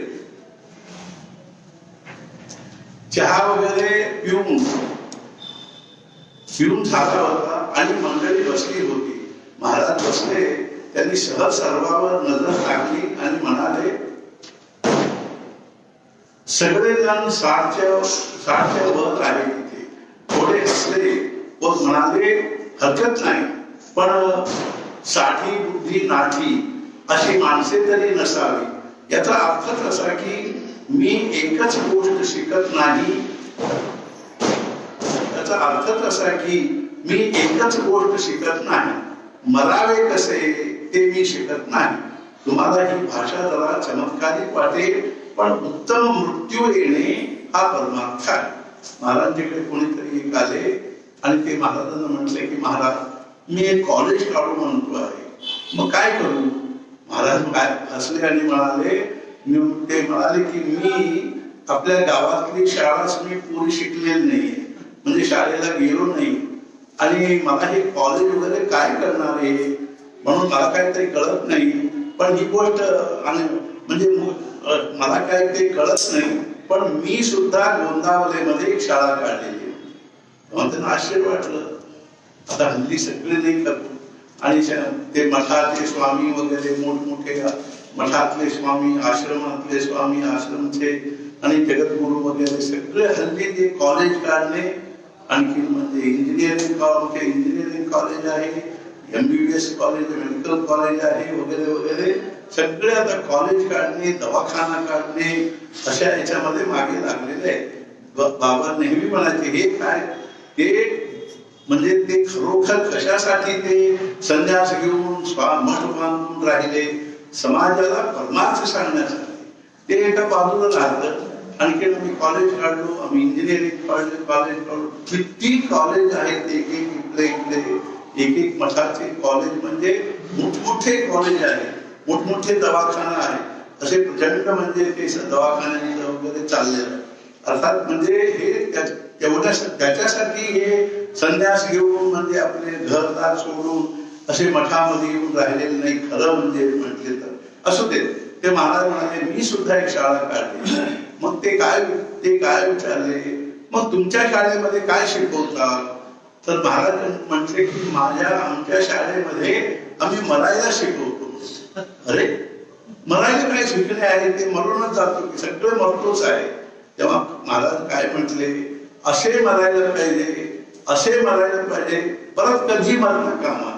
चहा वगैरे पिऊन झाला होता आणि मंडळी बसली होती. महाराज बसले, त्यांनी सहज सर्वांवर नजर टाकली आणि म्हणाले, सगळेजण साठच्या वर आहे तिथे. थोडे हसले व म्हणाले, हरकत नाही, पण साठी बुद्धी नाठी अशी माणसे तरी नसावी. याचा अर्थच असा की मी एकच गोष्ट शिकत नाही, याचा अर्थच असा की मी एकच गोष्ट शिकत नाही, मरावे कसे ते मी शिकत नाही. तुम्हाला ही भाषा जरा चमत्कारिक वाटेल, पण उत्तम मृत्यू येणे हा परमार्थ आहे. महाराजांकडे कोणीतरी एक आले आणि ते महाराजांना म्हटले की महाराज मी एक कॉलेज काढू म्हणतो आहे, मग काय करू. महाराज काय हसले आणि म्हणाले की मी आपल्या गावातली शाळाच मी पुरी शिकलेली नाहीये, म्हणजे शाळेला गेलो नाही आणि मला हे कॉलेज वगैरे काय करणार आहे म्हणून मला काहीतरी कळत नाही. पण ही गोष्ट आणि म्हणजे मला काही ते कळत नाही, पण मी सुद्धा गोंदावलेमध्ये एक शाळा काढलेली. त्यांना आश्चर्य वाटलं. आता हल्ली सगळे नाही करतो आणि ते मठाचे स्वामी वगैरे मोठमोठे मठातले स्वामी, आश्रमातले स्वामी, आश्रमचे आणि जगद्गुरु वगैरे सगळे हल्ली ते कॉलेज काढणे. आणखी म्हणजे इंजिनिअरिंग कॉलेज आहे, MBBS कॉलेज, मेडिकल कॉलेज आहे वगैरे वगैरे सगळे आता कॉलेज काढणे, दवाखाना काढणे अशा याच्यामध्ये मागे लागलेले आहे. बाबा नेहमी म्हणायचे हे काय, ते म्हणजे ते खरोखर कशासाठी ते संन्यास घेऊन मठ बांधून राहिले, समाजाला परमार्थ सांगण्यासाठी. ते एका बाजूला राहतं. आणखी आम्ही कॉलेज काढलो, आम्ही इंजिनिअरिंग कॉलेज काढलो, किती कॉलेज आहेत, एक एक मठाचे कॉलेज, म्हणजे मोठमोठे कॉलेज आहे, मोठमोठे दवाखाना आहे, असे प्रचंड म्हणजे ते दवाखान्यांचं वगैरे चाललेलं. अर्थात म्हणजे हे त्याच्यासाठी हे संन्यास घेऊन म्हणजे आपले घरदार सोडून असे मठामध्ये येऊन राहिलेले नाही. खरं म्हणजे म्हटले तर असू दे. ते महाराज म्हणाले मी सुद्धा एक शाळा काढली. मग ते काय विचारले, मग तुमच्या शाळेमध्ये काय शिकवतात. तर महाराज म्हटले की आमच्या शाळेमध्ये आम्ही मरायला शिकवतो. अरे मरायला काय शिकणे आहे, ते मरूनच जातो की सगळं मरतोच आहे. तेव्हा महाराज काय म्हटले, असे मरायला पाहिजे, परत कधी मरण कामा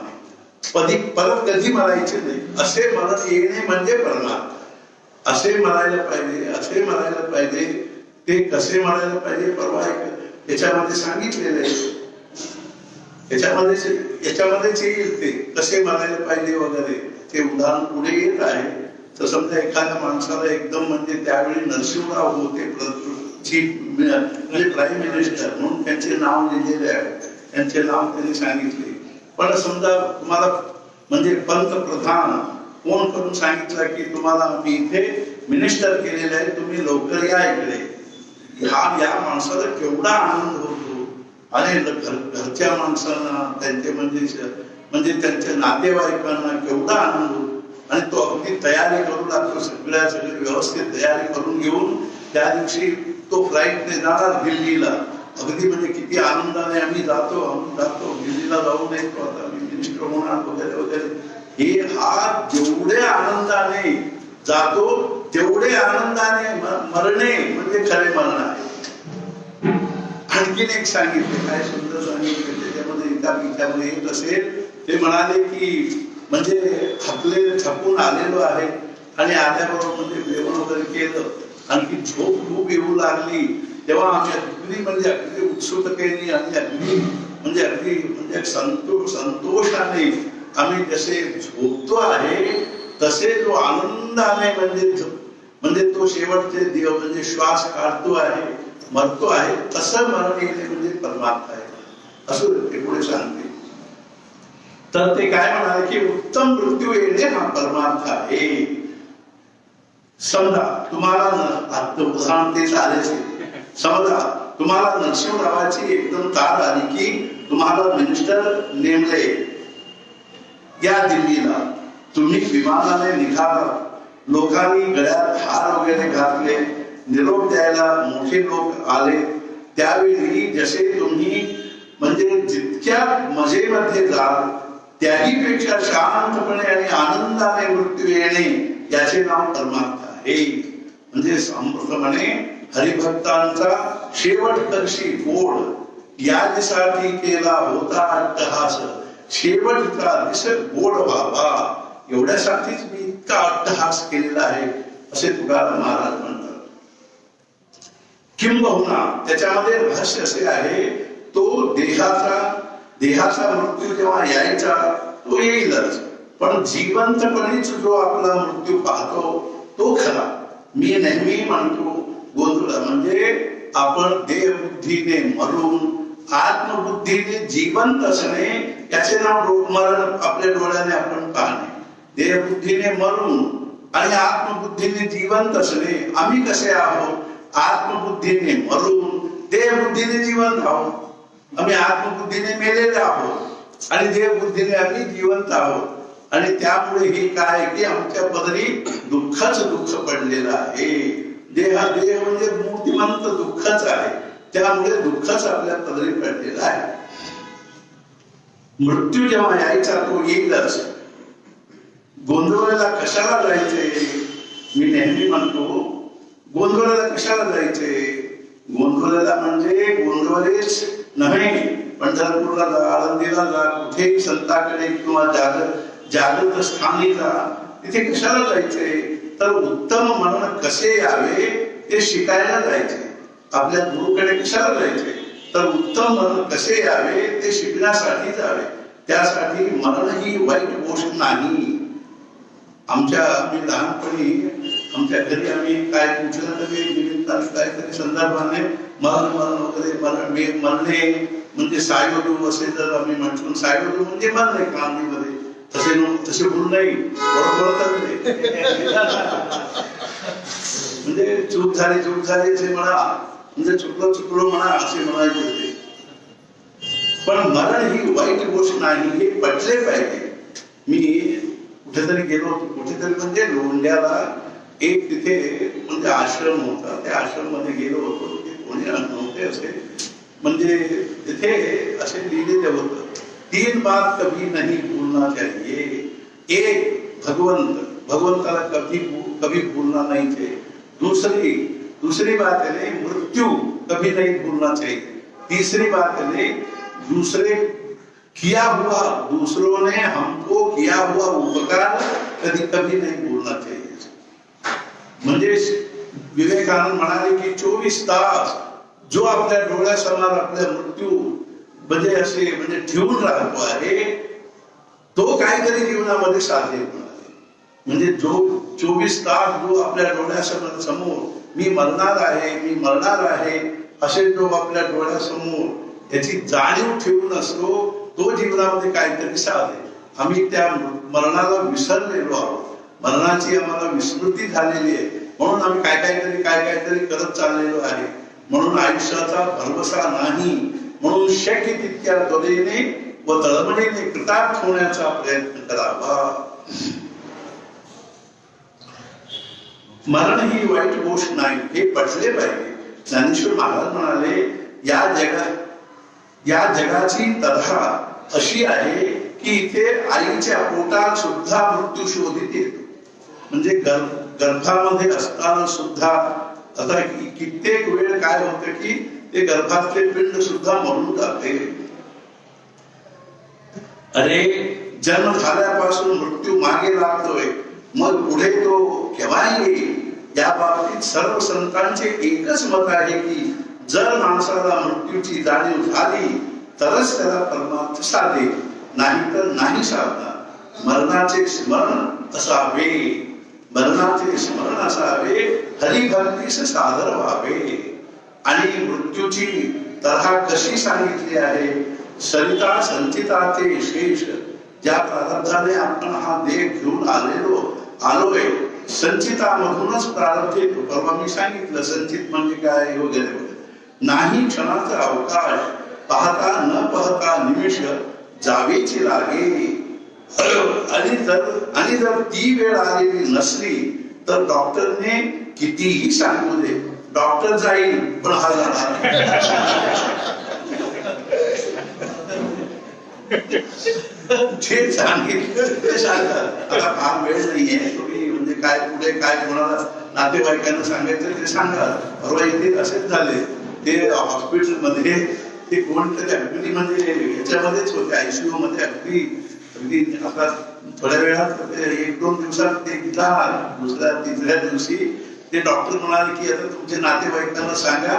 नाही, परत कधी मरायचे नाही, असे मरण येणे म्हणजे परमार्थ. असे मरायला पाहिजे. ते कसे मरायला पाहिजे परवा याच्यामध्ये सांगितलेले आहे. याच्यामध्येच येईल ते कसे मरायला पाहिजे वगैरे, ते उदाहरण पुढे येत आहे. तर समजा एखाद्या माणसाला एकदम म्हणजे त्यावेळी नरसिंहराव होते चीफ म्हणजे प्राईम मिनिस्टर म्हणून त्यांचे नाव लिहिलेले आहे, त्यांचे नाव त्यांनी सांगितले. पण समजा तुम्हाला म्हणजे पंतप्रधान फोन करून सांगितलं की तुम्हाला आम्ही इथे मिनिस्टर केलेले आहे, तुम्ही लवकर या इकडे. या माणसाला केवढा आनंद होतो. आणि घरच्या माणसांना त्यांचे म्हणजे त्यांच्या नातेवाईकांना केवढा आनंद होतो. आणि तो अगदी तयारी करू लागतो, सगळी व्यवस्थित तयारी करून घेऊन त्या दिवशी तो फ्लाईटने जाणार दिल्लीला. अगदी म्हणजे किती आनंदाने आम्ही जातो दिल्लीला जाऊन येतो, आता मी मिनिस्टर होणार वगैरे वगैरे. हा जेवढे आनंदाने जातो तेवढे आनंदाने मरणे म्हणजे खरे मरण आहे. आणखीन एक सांगितले, काय सुंदर सांगितले त्याच्यामध्ये येत असेल. ते म्हणाले की म्हणजे थकून आलेलो आहे आणि आल्याबरोबर म्हणजे जेवण वगैरे केलं, आणखी झोप खूप येऊ लागली, तेव्हा आम्ही अगदी म्हणजे अगदी उत्सुकतेने आणि अगदी संतोषाने आम्ही जसे झोपतो आहे तसे जो आनंदाने म्हणजे तो शेवटचे दिवस म्हणजे श्वास काढतो आहे, मरतो आहे, तसं मरण येणे म्हणजे परमात्मा आहे असं ते पुढे सांगते. तर ते काय म्हणाले की उत्तम मृत्यू येणे हा परमार्थ आहे. समजा तुम्हाला उदाहरण ते चालेल. समजा तुम्हाला नरसिंहरावाची एकदम तार आली की तुम्हाला मिनिस्टर नेमले या दिल्लीला. तुम्ही विमानाने निघाला, लोकांनी गळ्यात हार वगैरे घातले, निरोप द्यायला मोठे लोक आले. त्यावेळी जसे तुम्ही म्हणजे जितक्या मजेमध्ये जाल त्याही पेक्षा शांतपणे आणि आनंदाने मृत्यू येणे याचे नाव परमार्थ आहे. म्हणजे समृद्धपणे हरिभक्तांचा शेवट करशी गोड यासाठी केला होता अट्टहास. शेवटचा दिस गोड व्हावा एवढ्यासाठीच मी इतका अट्टहास केलेला आहे असे तुकाराम महाराज म्हणतात. किंबहुना त्याच्यामध्ये रहस्य असे आहे, तो देहाचा मृत्यू जेव्हा यायचा तो येईलच, पण जिवंतपणीच जो आपला मृत्यू पाहतो तो खरा. मी नेहमी म्हणतो गोंधळ म्हणजे आपण देहबुद्धीने मरून आत्मबुद्धीने जिवंत असणे याचे नाव मरण आपल्या डोळ्याने आपण पाहणे. देहबुद्धीने मरून आणि आत्मबुद्धीने जिवंत असणे. आम्ही कसे आहोत? आत्मबुद्धीने मरून देहबुद्धीने जिवंत आहोत. आम्ही आत्मबुद्धीने मेलेले आहोत आणि देहबुद्धीने आम्ही जिवंत आहोत. आणि त्यामुळे हे काय की आमच्या पदरी दुःखच दुःख पडलेलं आहे. देह म्हणजे मूर्तिमंत दुःखच आहे, त्यामुळे दुःखच आपल्या पदरी पडलेलं आहे. मृत्यू जेव्हा यायचा तो येईलच. गोंधळाला कशाला जायचे? मी नेहमी म्हणतो गोंधळाला कशाला जायचे? गोंधळाला म्हणजे गोंधळेच नव्हे, पंढरपूरला जा, आळंदीला जा, कुठेही संतांकडे किंवा जागृत स्थानी जा, तिथे कशाला जायचे? तर उत्तम मरण कसे यावे ते शिकायला जायचे. आपल्या गुरुकडे कशाला जायचे? तर उत्तम मरण कसे यावे ते शिकण्यासाठी जावे. त्यासाठी मरण ही वाईट गोष्ट नाही. आम्ही लहानपणी आमच्या घरी आम्ही काय कुठल्या तरी निमित्ताने काहीतरी संदर्भाने मरण वगैरे मरणे म्हणजे सायोदू असे जर आम्ही म्हणतो, सायोदू म्हणजे मरणे क्रांतीमध्ये तसे बोलू नाही, म्हणजे चूक झाली असे म्हणा, म्हणजे चुकलो म्हणा असे म्हणायचे होते. पण मरण ही वाईट गोष्ट नाही हे पटले पाहिजे. मी कुठेतरी गेलो होतो, कुठेतरी म्हणजे लोंढ्याला एक तिथे म्हणजे आश्रम होता, त्या आश्रम मध्ये गेलो होतो. कोणी नव्हते असे, म्हणजे तिथे असे लिहिलेले होतं, 3 बात कभी नहीं भूलना चाहिए. एक भगवंताला कभी भूलना नहीं चाहिए. दूसरी बात है मृत्यू कभी नहीं भूलना चाहिए. तीसरी बात है दूसरों ने हमको किया हुआ उपकार कभी नहीं भूलना चाहिए. म्हणजे विवेकानंद म्हणाले की 24 तास जो आपल्या डोळ्यासमोर आपल्या मृत्यू म्हणजे असे म्हणजे ठेवून राहतो आहे तो काहीतरी जीवनामध्ये साधेल. म्हणजे जो 24 तास जो आपल्या डोळ्यासमोर मी मरणार आहे असे जो आपल्या डोळ्यासमोर याची जाणीव ठेवून असतो तो जीवनामध्ये काहीतरी साधेल. आम्ही त्या मरणाला विसरलेलो आहोत, मरणाची आम्हाला विस्मृती झालेली आहे. म्हणून आम्ही काय काहीतरी करत चाललेलो आहे. म्हणून आयुष्याचा भरवसा नाही, म्हणून शक्य तितक्या त्वरेने व तळमळीने कृतार्थ होण्याचा प्रयत्न करावा. मरण ही वाईट गोष्ट नाही हे पटले पाहिजे. ज्ञानेश्वर महाराज म्हणाले, या जगाची तऱ्हा अशी आहे की इथे आईच्या पोटात सुद्धा मृत्यू शोधित येतो. म्हणजे गर्भामध्ये असताना सुद्धा आता कित्येक वेळ काय होतं की ते गर्भातले पिंड सुद्धा मरून जाते. अरे जन्म झाल्यापासून मृत्यू मागे लागतोय, मग पुढे तो केव्हा येईल. या बाबतीत सर्व संतांचे एकच मत आहे की जर माणसाला मृत्यूची जाणीव झाली तरच त्याला परमार्थ साधेल, नाही तर नाही साधणार. मरणाचे स्मरण असावे, हरिभक्तीस सादर व्हावे. आणि मृत्यूची तऱ्हा कशी सांगितली आहे. सरिता संचिता ते शेष. ज्या प्रारब्धाने आपण हा देह घेऊन आलोय, संचितामधूनच प्रारब्ध येतो. परवा मी सांगितलं संचित म्हणजे काय वगैरे वगैरे. नाही क्षणाचा अवकाश, पाहता न पाहता निमिष जावेची लागे. आणि जर ती वेळ आलेली नसली तर डॉक्टरने कितीही सांगू दे, डॉक्टर जाईल पण हा जाणार. ते सांगितलं ते सांगतात. आता फार वेळ नाहीये, तुम्ही म्हणजे काय पुढे काय कोणाला नातेवाईकांना सांगायचं ते सांगा. परवा इथे असेच झाले, ते हॉस्पिटल मध्ये ते कोणतरी अगदी म्हणजे याच्यामध्येच होते, आयसीयू मध्ये अगदी आता थोड्या वेळात 1-2 दिवसात ते दुसऱ्या तिसऱ्या दिवशी ते डॉक्टर म्हणाले की आता तुमच्या नातेवाईकांना सांगा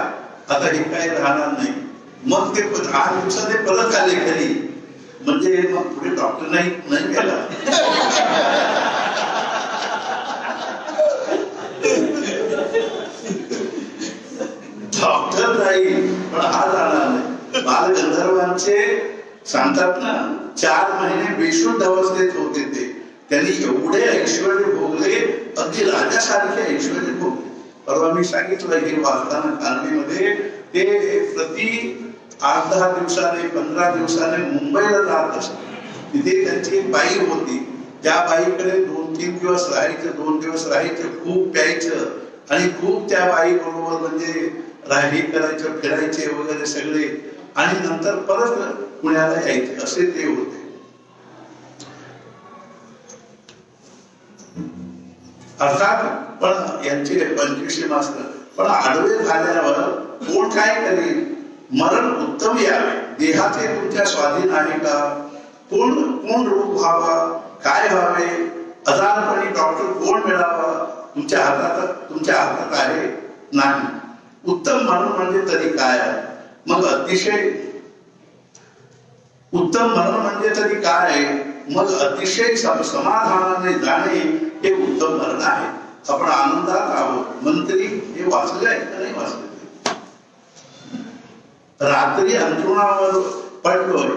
आता हे काही राहणार नाही. मग ते 8 दिवसात परत आले घरी. म्हणजे मग पुढे डॉक्टर नाही गेला. डॉक्टर जाईल पण हा जाणार नाही. बालगंधर्वांचे सांगतात ना 4 महिने बेशुद्ध अवस्थेत होते ते. त्यांनी एवढे ऐश्वर भोगले, अगदी राजासारखे ऐश्वर भोगले. परवा मी सांगितलं की वाचताना कारणीमध्ये ते प्रति 8-10 दिवसाने 15 दिवसाने मुंबईला जात असत. तिथे त्यांची एक बाई होती, त्या बाईकडे 2-3 दिवस राहायचं, 2 दिवस राहायचं, खूप प्यायचं आणि खूप त्या बाई बरोबर म्हणजे राही करायचं, फिरायचे वगैरे सगळे. आणि नंतर परत पुण्याला यायचे, असे ते होते. अर्थात पण यांचे 25 मास्तर पण आडवे झाल्यावर कोण काय करेल. मरण उत्तम यावे, देहाचे तुमच्या स्वाधीन आहे का. कोण रोग व्हावा, काय व्हावे, आजारपणी डॉक्टर कोण मिळावा, तुमच्या हातात आहे नाही. उत्तम मरण म्हणजे तरी काय. मग अतिशय उत्तम मरण म्हणजे तरी काय. मग अतिशय समाधानाने जाणे हे उत्तम मरण आहे. आपण आनंदात आहोत. मंत्री हे वाचले आहे का नाही वाचले. रात्री अंथरुणावर पडलोय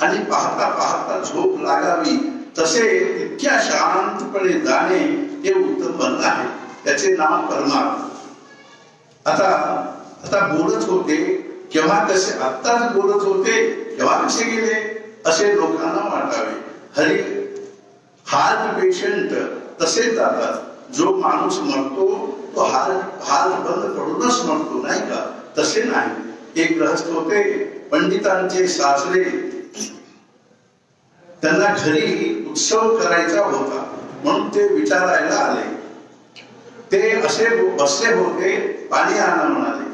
आणि पाहता पाहता झोप लागावी, तसे इतक्या शांतपणे जाणे हे उत्तम मरण आहे. त्याचे नाव परमार्थ. आता बोलत होते केव्हा कसे, आत्ताच बोलत होते केव्हा कसे गेले असे लोकांना वाटावे. हार्ट पेशंट तसेच जातात. जो माणूस मरतो तो हार्ट बंद पडूनच मरतो नाही का. तसे नाही. एक गृहस्थ होते, पंडितांचे सासरे, त्यांना घरी उत्सव करायचा होता म्हणून ते विचारायला आले. ते असे बसले होते, पाणी आणा म्हणाले.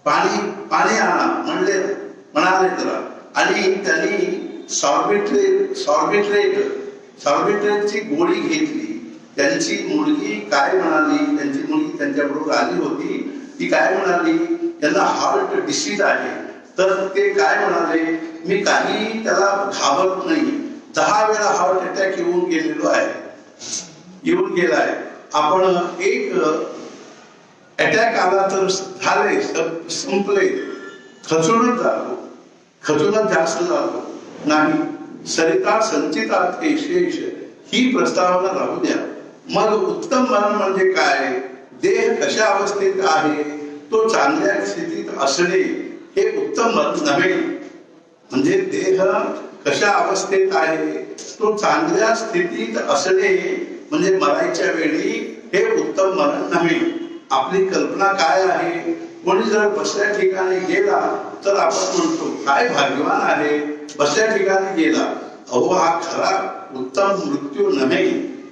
पाणी आणा म्हणाले त्याला. आणि त्यांनी सॉर्बिट्रेटची गोळी घेतली. त्यांची मुलगी काय म्हणाली, त्यांची मुलगी त्यांच्याबरोबर आली होती, ती काय म्हणाली, त्यांना हार्ट डिसीज आहे. तर ते काय म्हणाले, मी काही त्याला घाबरत नाही. 10 वेळा हार्ट अटॅक येऊन गेलाय. आपण एक अटॅक आला तर झाले, संपले, खचूनच जास्त जातो नाही. सरिता संचिता ते शेष ही प्रस्तावना राहू द्या. मग उत्तम मरण म्हणजे काय? देह कशा अवस्थेत आहे तो चांगल्या स्थितीत असणे हे उत्तम मरण नव्हे. म्हणजे देह कशा अवस्थेत आहे तो चांगल्या स्थितीत असणे म्हणजे मरायच्या वेळी हे उत्तम मरण नव्हे. आपली कल्पना काय आहे? कोणी जर बसल्या ठिकाणी गेला तर आपण म्हणतो काय भाग्यवान आहे, बसल्या ठिकाणी गेला. अहो, हा खरा उत्तम मृत्यू नव्हे.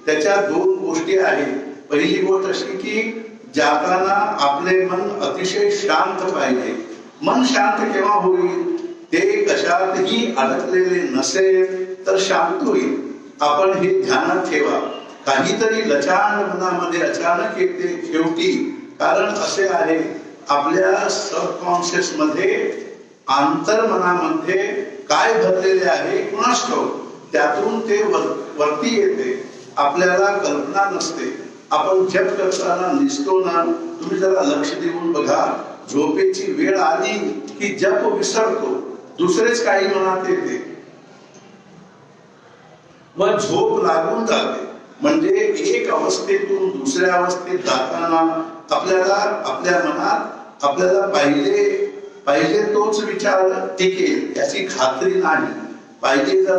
त्याच्या दोन गोष्टी आहेत. पहिली गोष्ट अशी की जाताना आपले मन अतिशय शांत पाहिजे. मन शांत केव्हा होईल? ते कशातही अडकलेले नसेल तर शांत होईल. आपण हे ध्यानात ठेवा. काहीतरी लचाण मनामध्ये अचानक येते शेवटी. कारण असे आहे, आपल्या सबकॉन्शियस मध्ये आंतरमनामध्ये काय भरलेले आहे कुणास ठाऊक, त्यातून ते वरती येते. आपल्याला कल्पना नसते. आपण जप करताना दिसतो ना, तुम्ही जरा लक्ष देऊन बघा. झोपेची वेळ आली की जप विसरतो, दुसरेच काही मनात येते व झोप लागून जाते. म्हणजे एक अवस्थेतून दुसऱ्या अवस्थेत जाताना आपल्याला आपल्या मनात आपल्याला पाहिजे तोच विचार टिकेल याची खात्री नाही. पाहिले जर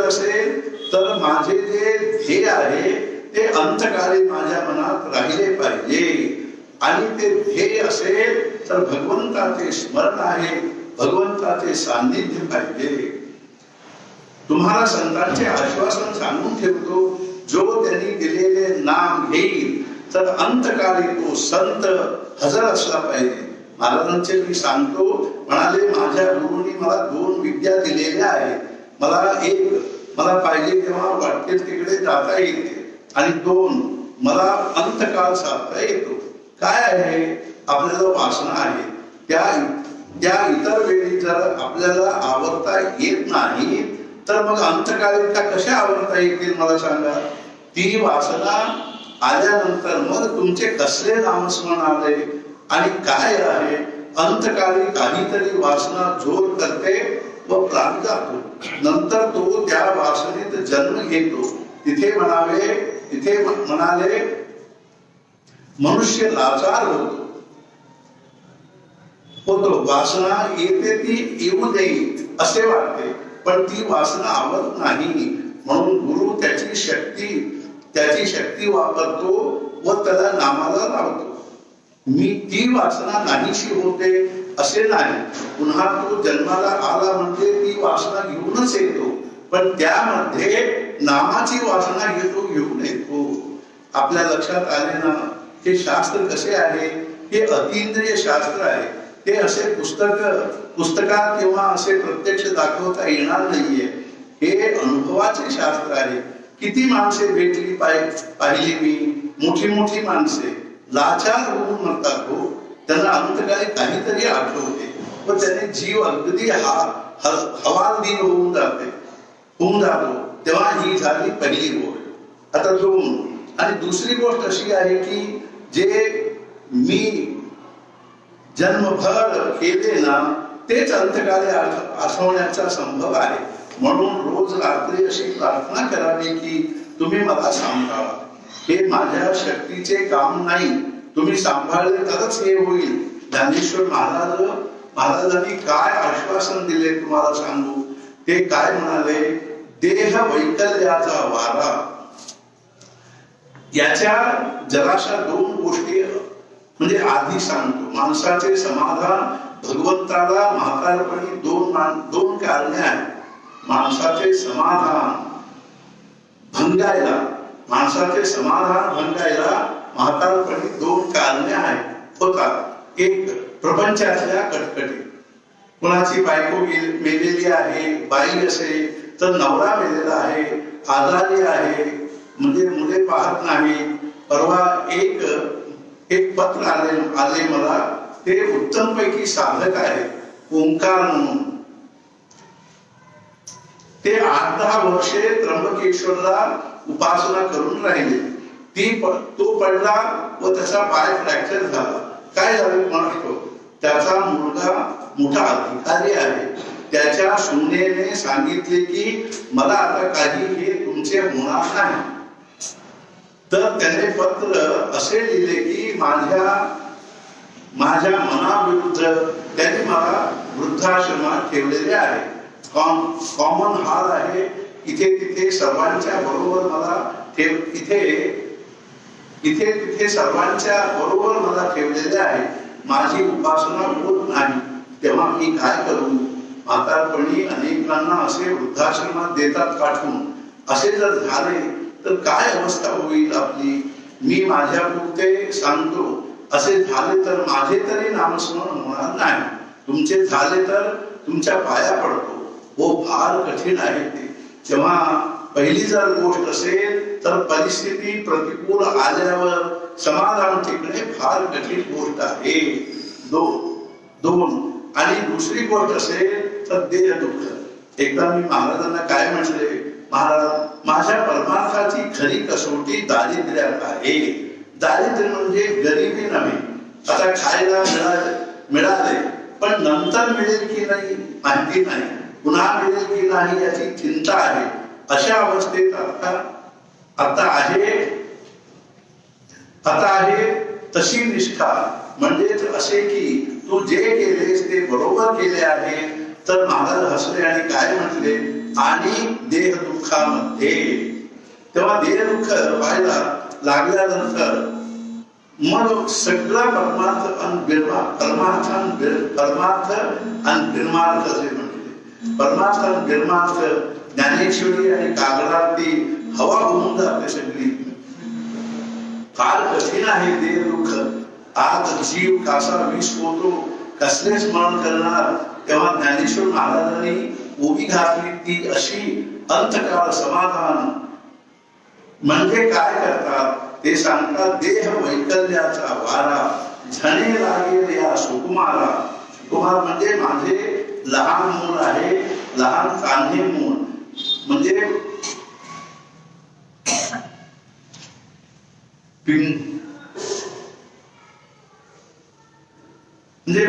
असेल तर माझे जे ध्येय आहे ते अंतकाली माझ्या मनात राहिले पाहिजे. आणि ते ध्येय असेल तर भगवंताचे स्मरण आहे, भगवंताचे सान्निध्य पाहिजे. तुम्हाला संतांचे आश्वासन सांगून ठेवतो, जो त्यांनी दिलेले नाम घेईल तर अंतकाली तो संत हजर असला पाहिजे. महाराजांचे मी सांगतो, म्हणाले माझ्या गुरुंनी मला 2 विद्या दिलेल्या आहेत. मला पाहिजे तेव्हा वाटते तिकडे जाता येते, आणि 2 मला अंतकाळ साधता येतो. काय आहे? आपल्याला वासना आहे. त्या इतर वेळी जर आपल्याला आवरता येत नाही तर मग अंतकाळी त्या कशा आवरता येतील मला सांगा. ती वासना आल्यानंतर मग तुमचे कसले नामस्मरण आले आणि काय आहे? अंतकाळी काहीतरी वासना जोर करते व प्राण जातो. नंतर तो त्या वासनेत जन्म घेतो. तिथे म्हणाले मनुष्य लाचार होतो. वासना येते ती येऊ देईल असे वाटते, पण ती वासना आवडत नाही. म्हणून गुरु त्याची शक्ती वापरतो व त्याला नामाला लावतो. ती वासना नाहीशी होते असे नाही. पुन्हा तो जन्माला आला म्हणजे ती वासना घेऊनच येतो, पण त्यामध्ये नामाची वासना घेऊन येतो. आपल्या लक्षात आले ना, हे शास्त्र कसे आहे? हे अतींद्रिय शास्त्र आहे. ते असे पुस्तकात किंवा असे प्रत्यक्ष दाखवता येणार नाहीये. हे अनुभवाचे शास्त्र आहे. किती माणसे भेटली पाहिली मी, मोठी माणसे लाचार होऊन मरतात. हो, त्यांना अंतकाळी काहीतरी आठवते व त्याने जीव अगदी हवालदिल होऊन जातो. तेव्हा ही झाली पहिली गोष्ट. आता 2 आणि दुसरी गोष्ट अशी आहे की जे मी जन्मभर केले ना तेच अंतकाळी आठवण्याचा संभव आहे. म्हणून रोज रात्री अशी प्रार्थना करावी की तुम्ही मला सांभाळा. हे माझ्या शक्तीचे काम नाही, तुम्ही सांभाळले तरच हे होईल. ज्ञानेश्वर महाराजांनी काय आश्वासन दिले तुम्हाला सांगू. ते काय म्हणाले? देह वैकल्याचा वारा. याच्या जराशा 2 गोष्टी म्हणजे आधी सांगतो. माणसाचे समाधान भगवंताला म्हातारपणी 2 कारणे आहेत. माणसाचे समाधान भंगायला म्हातारपणी 2 कारणे होतात. एक प्रपंचातल्या कटकटी. कोणाची बायको मेलेली आहे, बाई असेल तर नवरा मेलेला आहे, आजारी आहे, म्हणजे मुले पाहत नाही. परवा एक पत्र आले मला. ते उत्तम पैकी साधक आहे, ओंकार म्हणून. ते 8-10 वर्षे त्र्यंबकेश्वरला उपासना करून राहिले. तो पडला व त्याचा पाय फ्रॅक्चर झाला. काय झालं कोणास? त्याचा मुलगा मोठा अधिकारी आहे. त्याच्या सुनेने सांगितले की मला आता काही हे तुमचे होणार नाही. तर त्याने पत्र असे लिहिले की माझ्या मनाविरुद्ध त्यांनी मला वृद्धाश्रमात ठेवलेले आहे. कॉमन हॉल आहे, इथे तिथे सर्वांच्या बरोबर मला इथे सर्वांच्या बरोबर मला ठेवलेले आहे. माझी उपासना होत नाही, तेव्हा मी काय करू? म्हातारपणी अनेकांना असे वृद्धाश्रमात देतात पाठवून. असे जर झाले तर काय अवस्था होईल आपली? मी माझ्या पुरते सांगतो, असे झाले तर माझे तरी नामस्मरण होणार नाही. तुमचे झाले तर तुमच्या पाया पडतो. फार कठीण आहे ते. तेव्हा पहिली जर गोष्ट असेल तर परिस्थिती प्रतिकूल आल्यावर समाधान टिकणे फार कठीण गोष्ट आहे. दोन आणि दुसरी गोष्ट असेल तर देह दुःख. एकदा मी महाराजांना काय म्हटले, महाराज माझ्या परमार्थाची खरी कसोटी दारिद्र्यात आहे. दारिद्र्य म्हणजे गरिबी नव्हे. आता खायला मिळाले पण नंतर मिळेल की नाही माहिती नाही, पुन्हा मिळेल की नाही याची चिंता आहे. अशा अवस्थेत आता आहे तशी निष्ठा. म्हणजेच असे की तू जे केलेस ते बरोबर केले आहे. तर महाराज हसले आणि काय म्हटले, आणि देह दुःखामध्ये. तेव्हा देह दुःख व्हायला लागल्यानंतर मग सगळा परमार्थ आणि बिरमार्थ असे म्हटले. परमार्थ आणि बिरमार्थ ज्ञानेश्वरी आणि कागदाती हवा होऊन जाते सगळी. फार कठीण आहे देह दुःख. आज जीव कासा विष होतो, कसले स्मरण करणार? तेव्हा ज्ञानेश्वर महाराजांनी उभी घातली ती अशी अंतकाळ समाधान. म्हणजे काय करतात ते सांगतात, देह वैकल्याचा वारा झणे लागेल या सुकुमारा. सुकुमार म्हणजे माझे लहान मूल आहे, लहान कान्हे मूल. म्हणजे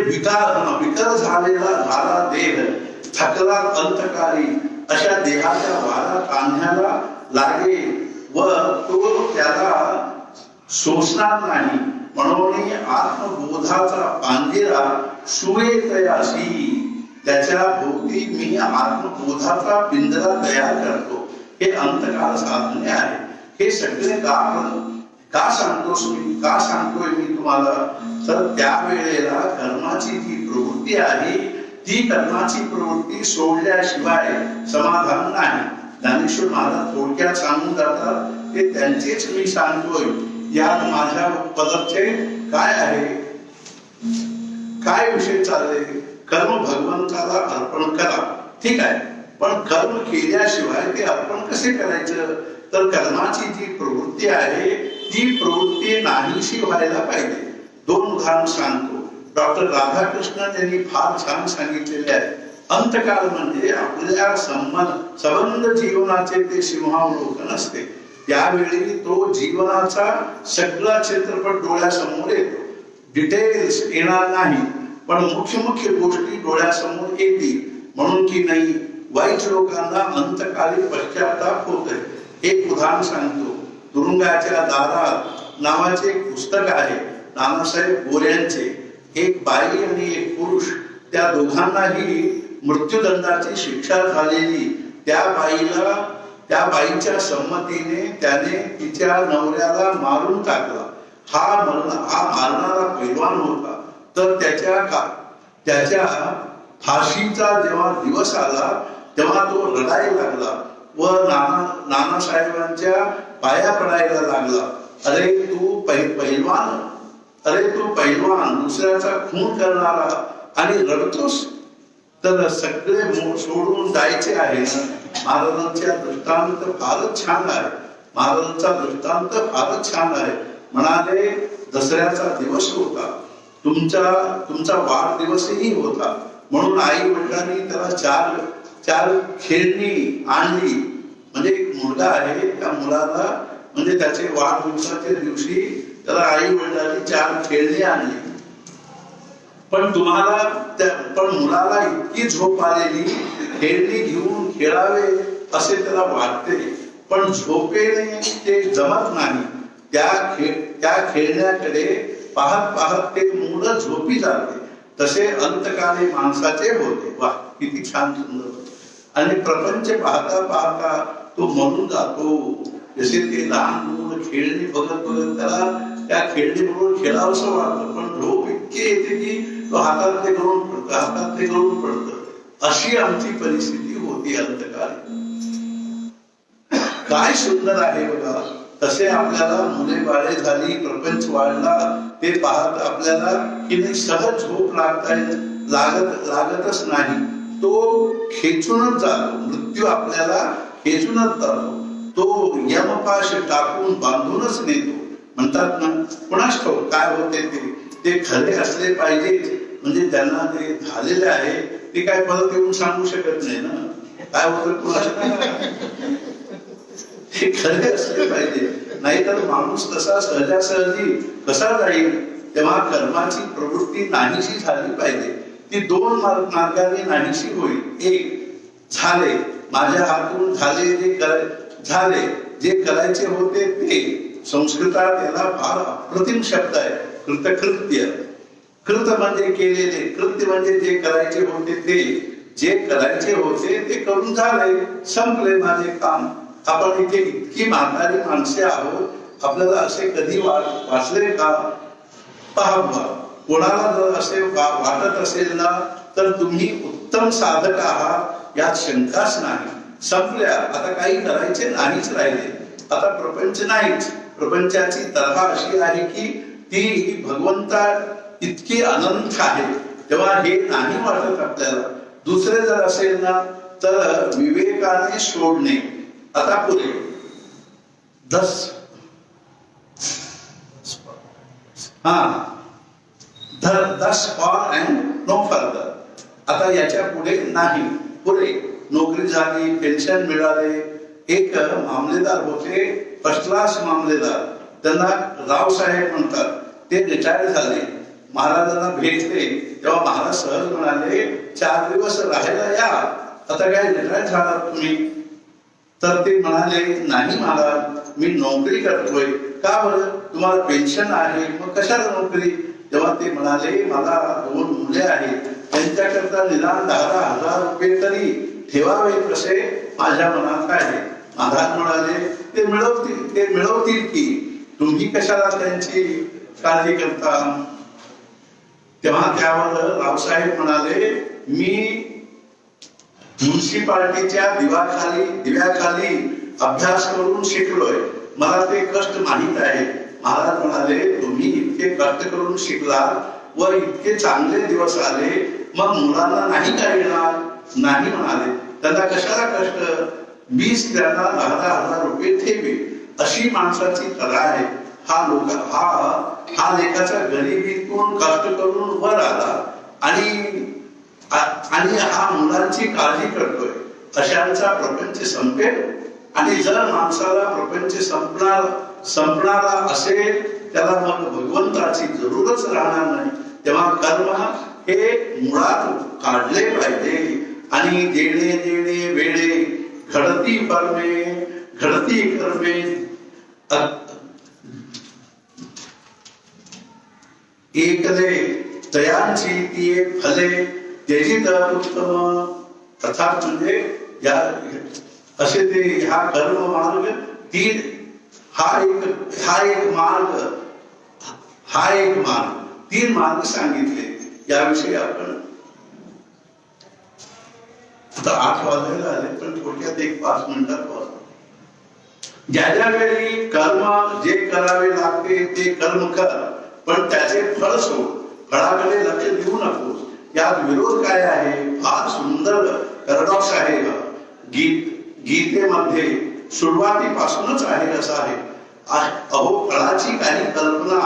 विकार झाला देह, थकला अंतकारी. अशा देहाच्या वारा कान्ह्याला लागे व तो त्याला सोसणार नाही. म्हणून आत्मबोधाचा पांजिरा सुवे तयासी. त्याच्या भोवती मी आत्मबोधाचा पिंजरा तयार करतो. हे अंतकाळ साधने आहे. हे सगळे का सांगतोय मी तुम्हाला? तर त्यावेळेला कर्माची जी प्रवृत्ती आहे ती कर्माची प्रवृत्ती सोडल्याशिवाय समाधान नाही. ज्ञानेश्वर महाराज थोडक्यात सांगून जातात, ते त्यांचेच मी सांगतोय. यात माझ्या पदरचे काय आहे, काय विषय चालले? कर्म भगवंताला अर्पण करा, ठीक आहे, पण कर्म केल्याशिवाय ते अर्पण कसे करायचं? तर कर्माची जी प्रवृत्ती आहे ती प्रवृत्ती नाहीशी व्हायला पाहिजे. दोन उदाहरण सांगतो. डॉक्टर राधाकृष्णन यांनी फार छान सांगितलेले आहे. अंतकाळ म्हणजे आपल्या संबंध जीवनाचे ते सिंहावलोकन असते. त्यावेळी तो जीवनाचा सगळा चित्रपट डोळ्यासमोर येतो. डिटेल्स येणार नाही, पण मुख्य गोष्टी डोळ्यासमोर येतील. म्हणून की नाही, वाईट लोकांना अंतकाळी पश्चाताप होते. एक उदाहरण सांगतो. तुरुंगाच्या दारात नावाचे एक पुस्तक आहे, नानासाहेब गोऱ्यांचे. एक बाई आणि एक पुरुष, त्या दोघांनाही मृत्यूदंडाची शिक्षा झालेली. त्या बाईच्या संमतीने त्याने तिच्या नवऱ्याला मारून टाकला. हा मारणारा पैलवान होता. तर त्याच्या फाशीचा जेव्हा दिवस आला तेव्हा तो रडायला लागला व नानासाहेबांच्या पाया पडायला लागला. अरे तू पैलवान, दुसऱ्याचा खून करणारा, आणि रडतोस? तर सगळे सोडून जायचे आहे ना. महाराजांचा दृष्टांत फारच छान आहे. म्हणाले, दसऱ्याचा दिवस होता, तुमचा वाढदिवसही होता. म्हणून आई वडिलांनी त्याला चार खेळणी आणली. म्हणजे एक मुलगा आहे, त्या मुलाला म्हणजे त्याचे वाढदिवसाच्या दिवशी त्याला आई वडिलांनी 4 खेळणी आणली. पण मुलाला इतकी झोप आलेली, खेळणी घेऊन खेळावे असे त्याला वाटते. पण झोपेने ते जमत नाही. त्या खेळण्याकडे पाहत पाहत ते मूल झोपी जाते. तसे अंतकाली माणसाचे होते. वा, किती छान सुंदर. आणि प्रपंच पाहता पाहता तो म्हणून जातो. जसे ते लहान मूल खेळणी बघत बघत त्याला त्या खेळणी बरोबर खेळावंसं वाटतं, पण झोप इतकी येते की तो हातात ते करून पडतं, हातात ते करून पडतं. अशी आमची परिस्थिती होती अंतकाली. काय सुंदर आहे बघा. तसे आपल्याला मुले बाळे झाली, प्रपंच वाढला, ते पाहत आपल्याला की नाही सहज झोप लागतच नाही. तो खेचूनच जातो. मृत्यू आपल्याला खेचूनच जातो. तो यमपाश टाकून बांधूनच नेतो. म्हणतात ना, कुणास ठाऊक काय होते ते खरे असले पाहिजे. म्हणजे त्यांना ते झालेले आहे ते काय परत येऊन सांगू शकत नाही ना, काय होतं कुणास. हे खरे असले पाहिजे, नाहीतर माणूस तसा सहजासहजी कसा जाईल. तेव्हा कर्माची प्रवृत्ती नाहीशी झाली पाहिजे. ती दोन मार्गाने नाहीशी होईल. एक, झाले माझ्या हातून झाले जे करायचे होते ते. संस्कृतात याला फार अप्रतिम शब्द आहे, कृतकृत्य. कृत म्हणजे केलेले, कृत्य म्हणजे जे करायचे होते ते. जे करायचे होते ते करून झाले, संपले माझे काम. आपण इथे इतकी म्हातारी माणसे आहोत, आपल्याला असे कधी वाचले का? पहा, कोणाला जर असे वाटत असेल ना, तर तुम्ही उत्तम साधक आहात, यात शंकाच नाही. संपल्या, आता काही करायचे नाहीच राहिले. आता प्रपंच नाहीच. प्रपंचाची तऱ्हा अशी आहे की ती भगवंता इतकी अनंत आहे, तेव्हा हे नाही वाटत आपल्याला. दुसरे जर असेल ना, तर विवेकाने सोडणे. आता पुढे 10 फॉर अँड नो फर्दर. आता याच्या पुढे नाही. पुढे नोकरी झाली, पेन्शन मिळाले. एक मामलेदार होते, फर्स्ट क्लास मामलेदार, त्यांना रावसाहेब म्हणतात. ते रिटायर झाले. महाराजांना भेटले तेव्हा महाराज सहज म्हणाले, 4 दिवस राहायला या. आता काय रिटायर झालात तुम्ही? तर ते म्हणाले, नाही महाराज, मी नोकरी करतोय. का बरं? तुम्हाला पेन्शन आहे, मग कशाला नोकरी? तेव्हा ते म्हणाले, मला 2 मुले आहेत, त्यांच्याकरता निदान 10,000 रुपये तरी ठेवावे कसे माझ्या मनात आहे. महाराज म्हणाले, ते मिळवतील की, तुम्ही कशाला त्यांची काळजी करता? तेव्हा त्यावर रावसाहेब म्हणाले, मी म्युन्सिपाल्टीच्या दिव्याखाली अभ्यास करून शिकलोय, मला ते कष्ट माहित आहे. महाराज म्हणाले, तुम्ही इतके कष्ट करून शिकला व इतके चांगले दिवस आले, मग मुलांना नाही काय येणार? नाही म्हणाले. त्यांना कशाला कष्ट? 20 त्यांना 10,000 रुपये ठेवे, अशी माणसाची कला आहे. हा लेखाच्या गरिबीतून कष्ट करून वर आला आणि हा मुलांची काळजी करतोय. अशांचा प्रपंच संपेल. आणि जर माणसाला प्रपंच संपणारा असेल, त्याला मग भगवंताची जरूरच राहणार नाही. तेव्हा कर्म हे मुळात काढले पाहिजे. आणि देणे वेळे घडती कर्मे एकले तयांची ती फले त्यजित उत्तम. अर्थात म्हणजे या असे ते हा कर्म मार्ग हा एक मार्ग 3 मार्ग सांगितले. याविषयी आपण आता 8 वाजायला आले, पण थोडक्यात 5 मिनिटात पाहतो. ज्या वेळी कर्म जे करावे लागते ते कर्म कर, पण त्याचे फळ सोड. फळाकडे लक्ष देऊ नकोस. यात विरोध काय आहे? फार सुंदर पॅराडॉक्स आहे. गीतेमध्ये सुरुवातीपासूनच आहे असं आहे. अहो, फळाची काही कल्पना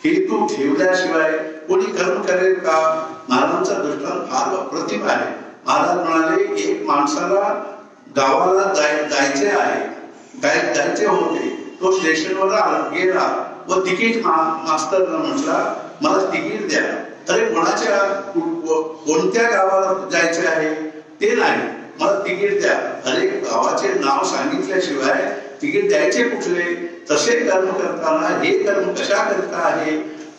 हेतू ठेवल्याशिवाय कोणी कर्म करेल का? महाराजांचा दृष्टांत फार अप्रतिम आहे. महाराज म्हणाले, एक माणसाला गावाला जायचे होते. तो स्टेशनवर गेला व तिकीट मास्तरला म्हटला, मला तिकीट द्या. अरे, कोणत्या गावाला जायचे आहे ते नाही, मला तिकीट द्या. अरे गावाचे नाव सांगितल्याशिवाय तिकीट द्यायचे कुठले? तसे कर्म करताना हे कर्म कशा करता आहे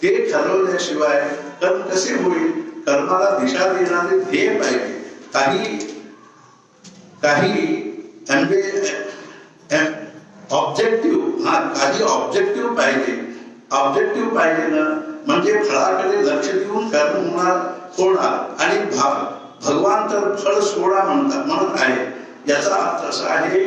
ते ठरवल्याशिवाय कर्म कसे होईल? कर्माला दिशा देणारे ध्येय पाहिजे. काही ऑब्जेक्टिव्ह पाहिजे ना, म्हणजे फळाकडे लक्ष देऊन कर्म होणार आणि भगवान तर फळ सोडा म्हणत आहे. याचा अर्थ असा आहे,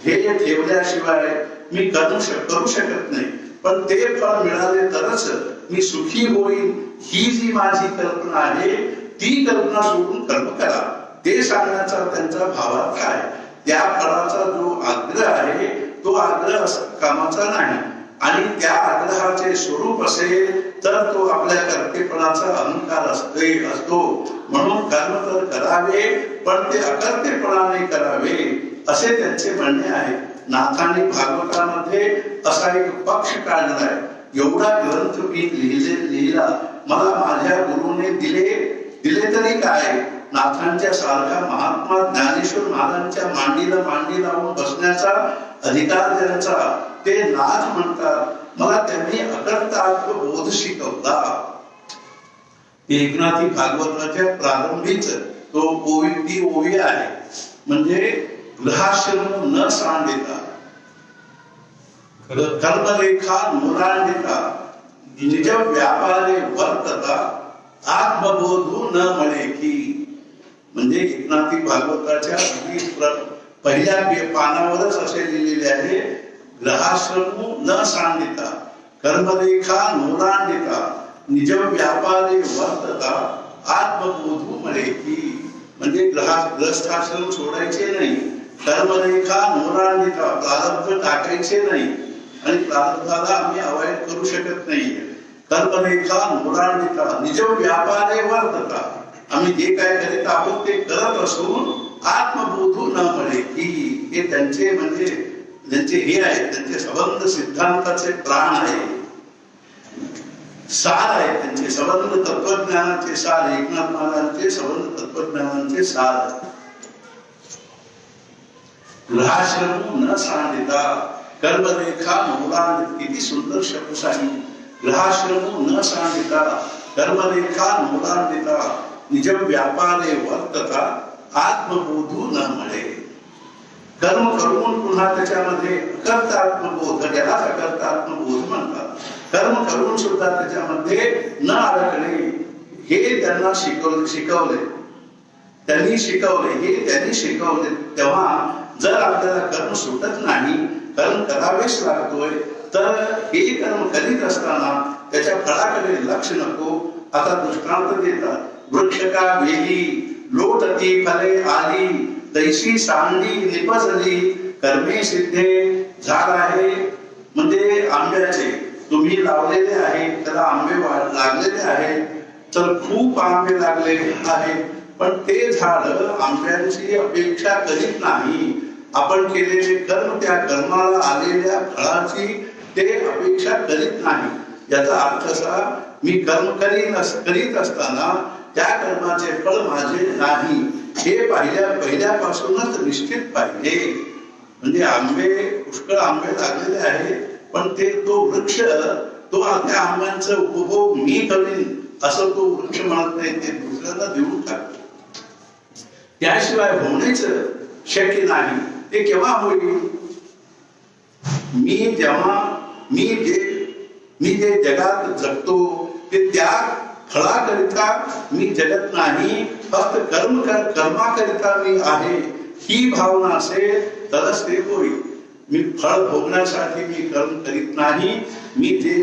ध्येय ठेवल्याशिवाय मी करू शकत नाही. पण ते फळ मिळाले तरच मी सुखी होईल. ही जी माझी कल्पना आहे ती कल्पना सोडून कर्म करा, ते सांगण्याचा त्यांचा भावार्थ आहे. त्या फळाचा जो आग्रह आहे तो आग्रह कामाचा नाही, आणि त्या आग्रहाचे स्वरूप असेल तर तो आपल्या कर्तेपणाचा अहंकार असतो. म्हणून कर्म तर करावे, पण ते अकर्तेपणाने करावे, असे त्यांचे म्हणणे आहे. नाथांनी भागवतामध्ये असा एक पक्ष काढलाय. एवढा ग्रंथ मी लिहिला, मला माझ्या गुरुने दिले तरी काय? नाथांच्या सारखा महात्मा ज्ञानेश्वर महाराजांच्या मांडीला मांडी लावून बसण्याचा अधिकार त्यांचा. ते नाथ म्हणतात, मला त्यांनी अकर्तात्व बोध शिकवला. एकनाथी भागवताच्या प्रारंभीच ती ओवी आहे, म्हणजे गृहाश्रम न सांडिता, कर्मरेखा नुरांडिता, निज व्यापारे वर्तता, आत्मबोधू न म्हणे की. म्हणजे एकनाथी भागवताच्या पहिल्या पानावरच असे लिहिलेले आहे, ग्रहाश्रमू न सांडिता, कर्मरेखा नुरांडिता, निज व्यापारे वर्तता, आत्मबोधू म्हणे की. म्हणजे ग्रस्थाश्रम सोडायचे नाही, कर्मरेखा नुरांडिता, प्रारब्ध टाकायचे नाही, आणि प्रारब्धाला आम्ही अवॉइड करू शकत नाही. कर्मरेखा नुरांडिता, निज व्यापारे वर्तता, आम्ही जे काय करीत आहोत ते करत असून आत्मबोधू न म्हणे की. हे त्यांचे म्हणजे त्यांचे हे आहे, त्यांचे संबंध सिद्धांताचे प्राण आहे, सार आहे. त्यांचे संबंध तत्वज्ञानाचे सार, एकनाथ महाराजांचे संबंध तत्वज्ञानाचे सार. गृहाश्रम न सांडिता, कर्मरेखा नुरांडिता. किती सुंदर शब्द सांगितले. गृहाश्रम न सांडिता, कर्मरेखा नुरांडिता, निज व्यापारे वर्तता, आत्मबोधू न म्हणे. कर्म करून पुन्हा त्याच्यामध्ये अकर्तात्मबोध, यालाच अकर्तात्मबोध म्हणतात. कर्म करून सुद्धा त्याच्यामध्ये न अडकणे, हे त्यांना शिकवले. त्यांनी शिकवले. तेव्हा जर आपल्याला कर्म सुटत नाही, कर्म करावेच लागतोय, तर हे कर्म करीत असताना त्याच्या फळाकडे लक्ष नको. आता दृष्टांत देतात, वृक्ष का वेली लोटती फले आली, तैसी सांडी निपजली, कर्मे सिद्धे. झाड आहे म्हणजे आंब्याचे, तुम्ही लावलेले आहे, त्याला आंबे लागलेले आहेत, तर खूप आंबे लागलेले आहेत, पण ते झाड आंब्यांची अपेक्षा करीत नाही. आपण केलेले कर्म, त्या कर्माला आलेल्या फळाची ते अपेक्षा करीत नाही. याचा अर्थ असा, मी कर्म करीत असताना त्या कर्माचे फळ माझे नाही, हे पहिल्यापासूनच निश्चित पाहिजे. म्हणजे पुष्कळ आंबे लागलेले आहेत, पण तो वृक्ष त्या आंब्यांचा उपभोग मी करीन असं तो वृक्ष म्हणत नाही, ते दुसऱ्याला देऊन टाकतो. त्याशिवाय होणेच शक्य नाही. ते केव्हा होईल? मी जे जगात जगतो ते त्या फळाकरिता मी जगत नाही, फक्त कर्माकरिता मी आहे, ही भावना असेल तरच ते होईल. मी फळ भोगण्यासाठी मी कर्म करीत नाही. मी जे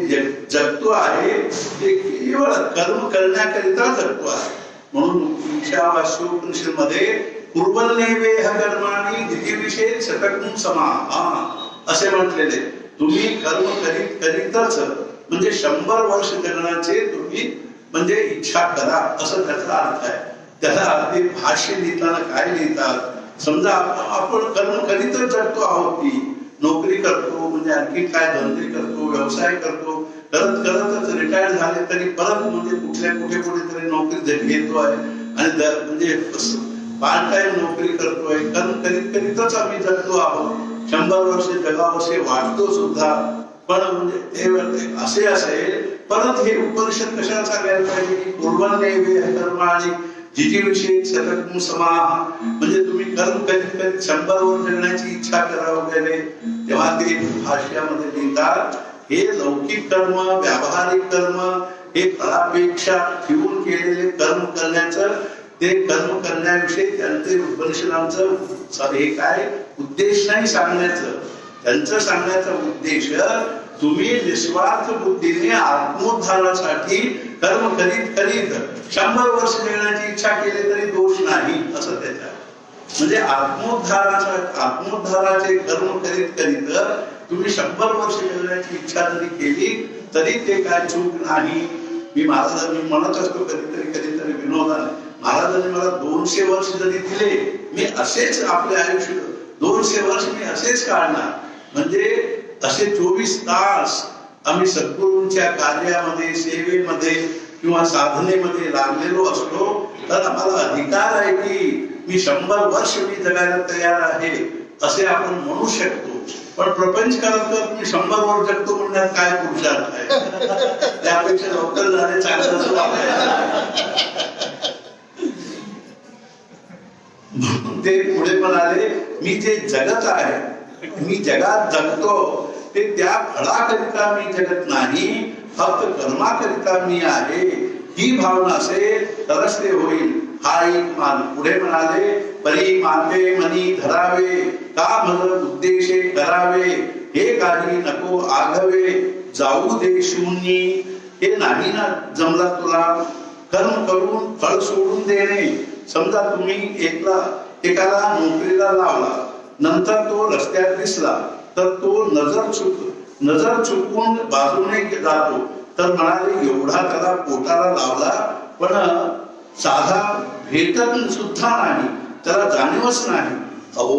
जगतो आहे ते केवळ कर्म करण्याकरिता जगतो आहे. म्हणून ईशावास्योपनिषदमध्ये पूर्वनेवेह कर्माणि दितिविषये शतकं समाः असे म्हटलेले. तुम्ही कर्म करीतच, म्हणजे 100 वर्ष जगण्याचे तुम्ही म्हणजे इच्छा करा, असं त्याचा अर्थ आहे. त्याला अगदी भाष्य लिहिताना काय लिहितात, समजा आपण कर्म करीतच जगतो आहोत, की नोकरी करतो, म्हणजे आणखी काय धंदे करतो, व्यवसाय करतो, करतच रिटायर झाले तरी परत म्हणजे कुठे कुठेतरी नोकरी घेतो आहे, आणि म्हणजे पार्ट टाइम नोकरी करतोय, कर्म करीत करीतच आम्ही जगतो आहोत. 100 वर्ष जगावसे वाटतो सुद्धा. पण म्हणजे ते असे असेल, परत हे उपनिषद कशाला सांगायला पाहिजे की पूर्वनैवे कर्माणि जिजीविषयी सततं समाः, म्हणजे तुम्ही कर्म करीत करीत 100 वर्ष जगण्याची इच्छा करा वगैरे. तेव्हा ते भाष्यामध्ये लिहितात, हे लौकिक कर्म, व्यावहारिक कर्म, हे फळापेक्षा ठेवून केलेले कर्म करण्याचं, ते कर्म करण्याविषयी त्यांचे उपनिषदांचं हे काय उद्देश नाही सांगण्याचं. त्यांचं सांगण्याचा उद्देश, तुम्ही निस्वार्थ बुद्धीने आत्मोद्धारासाठी कर्म करीत करीत 100 वर्ष जगण्याची इच्छा केली तरी दोष नाही असं त्याच्यात. म्हणजे आत्मोद्धाराचे कर्म करीत करीत तुम्ही 100 वर्ष जगण्याची इच्छा जरी केली तरी ते काय चूक नाही. मी म्हणत असतो कधीतरी विनोदाने, महाराजांनी मला 200 वर्ष जरी दिले, मी असेच आपले आयुष्य 200 वर्ष मी असेच काढणार. म्हणजे असे 24 तास आम्ही सद्गुरूंच्या कार्यामध्ये, सेवेमध्ये किंवा साधनेमध्ये लागलेलो असलो तर आम्हाला अधिकार आहे की मी 100 वर्ष मी जगायला तयार आहे असे आपण म्हणू शकतो. पण प्रपंच करत मी 100 वर्ष जगतो म्हणण्यात काय पुरुषार्थ आहे? त्यापेक्षा लवकर झाले चांगलं ते पुढे म्हणाले, मी जे जगत आहे, मी जगात जगतो ते त्या फळाकरिता मी जगत नाही, फक्त कर्माकरिता मी आहे. ही भावना असेल तरच ते होईल. हा एक मान. पुढे म्हणाले, परी माते मनी धरावे, का मग उद्देशे करावे, हे काही नको आघवे, जाऊ दे शून्य. हे नाही ना जमला तुला, कर्म करून फळ सोडून देणे. समजा तुम्ही एकाला नोकरीला लावला, नंतर तो रस्त्यात दिसला तर तो नजर चुकून बाजूने जातो. तर म्हणाले, एवढा त्याला पोटाला लावला पण साधा भेटत सुद्धा नाही, त्याला जाणीवच नाही. अहो,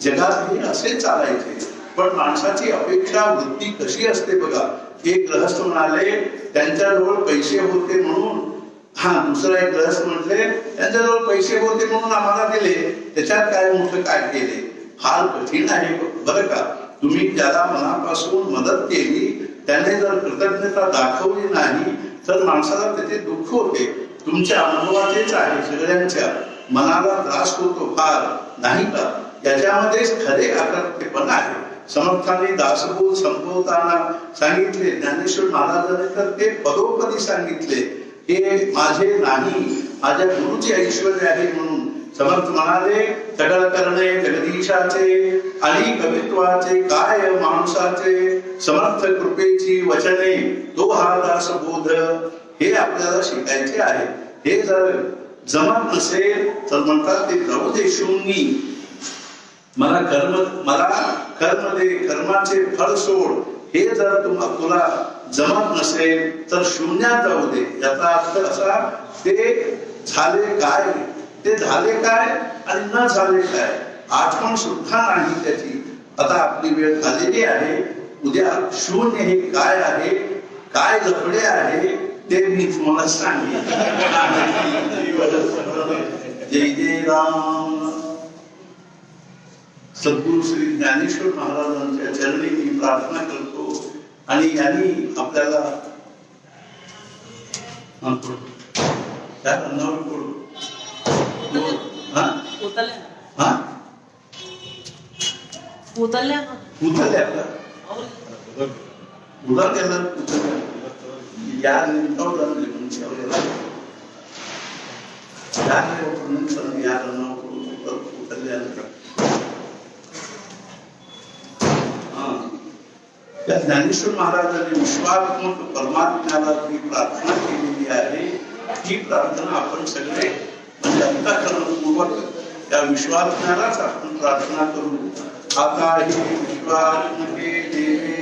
जगात हे असे चालायचे. पण माणसाची अपेक्षा वृत्ती कशी असते बघा. एक गृहस्थ म्हणाले, त्यांच्याजवळ पैसे होते म्हणून, दुसरा एक गृहस्थ म्हटले, त्यांच्याजवळ पैसे होते म्हणून आम्हाला दिले, त्याच्यात काय मोठं काय केले. फार कठीण आहे बरं का. तुम्ही त्याला मनापासून मदत केली, त्याने जर कृतज्ञता दाखवली नाही तर माणसाला त्याचे दुःख होते. तुमच्या अनुभवाचेच आहे, सगळ्यांच्या मनाला त्रास होतो फार, नाही का. याच्यामध्येच खरे आकर्तेपण आहे. समर्थांनी दासबोध संपवताना सांगितले, ज्ञानेश्वर महाराजांनी तर ते पदोपदी सांगितले, हे माझे नाही, माझ्या गुरुचे ऐश्वर्य आहे म्हणून. समर्थ म्हणाले, सकळ करणे जगदीशाचे आणि कवित्वाचे काय माणसाचे, समर्थ कृपेची वचने तो हा दासबोध. हे आपल्याला शिकायचे आहे. हे जर जमत नसेल तर म्हणतात ते जाऊ दे शून्य. मला कर्म दे, कर्माचे फळ सोड. हे जर तुला जमत नसेल तर शून्यात जाऊ दे. याचा अर्थ असा, ते झाले काय आणि न झाले काय आठवण सुद्धा नाही त्याची. आता आपली वेळ झालेली आहे. उद्या शून्य हे काय आहे, काय लफडे आहे ते मी तुम्हाला सांगेन. जय जय राम. सद्गुरु श्री ज्ञानेश्वर महाराजांच्या चरणी मी प्रार्थना करतो आणि यांनी आपल्याला ज्ञानेश्वर महाराजांनी विश्वात्मक परमात्म्याला जी प्रार्थना केलेली आहे, ही प्रार्थना आपण सगळे म्हणजे अंतःकरणपूर्वक त्या विश्वात्म्यालाच आपण प्रार्थना करू. आता ही विश्वात्मके देवे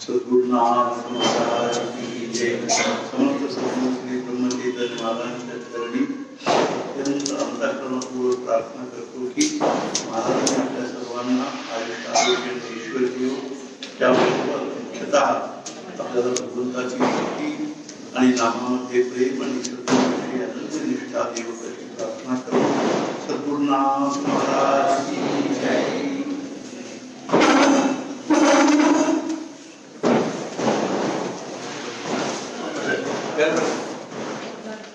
सद्गुरुनाथ महाराज की जय। समर्थ सद्गुरु श्री ब्रह्मचैतन्य महाराजांच्या चरणी अत्यंत अंतःकरणपूर्वक प्रार्थना करतो की महाराजांनी आपल्या सर्वांना आयुष्य आरोग्य ईश्वर देव, त्याबरोबर मुख्यतः आपल्याला भगवंताची भक्ती आणि नामामध्ये प्रेम आणि सद्गुरूची अनंत निष्ठा देव अशी प्रार्थना करतो। सद्गुरुनाथ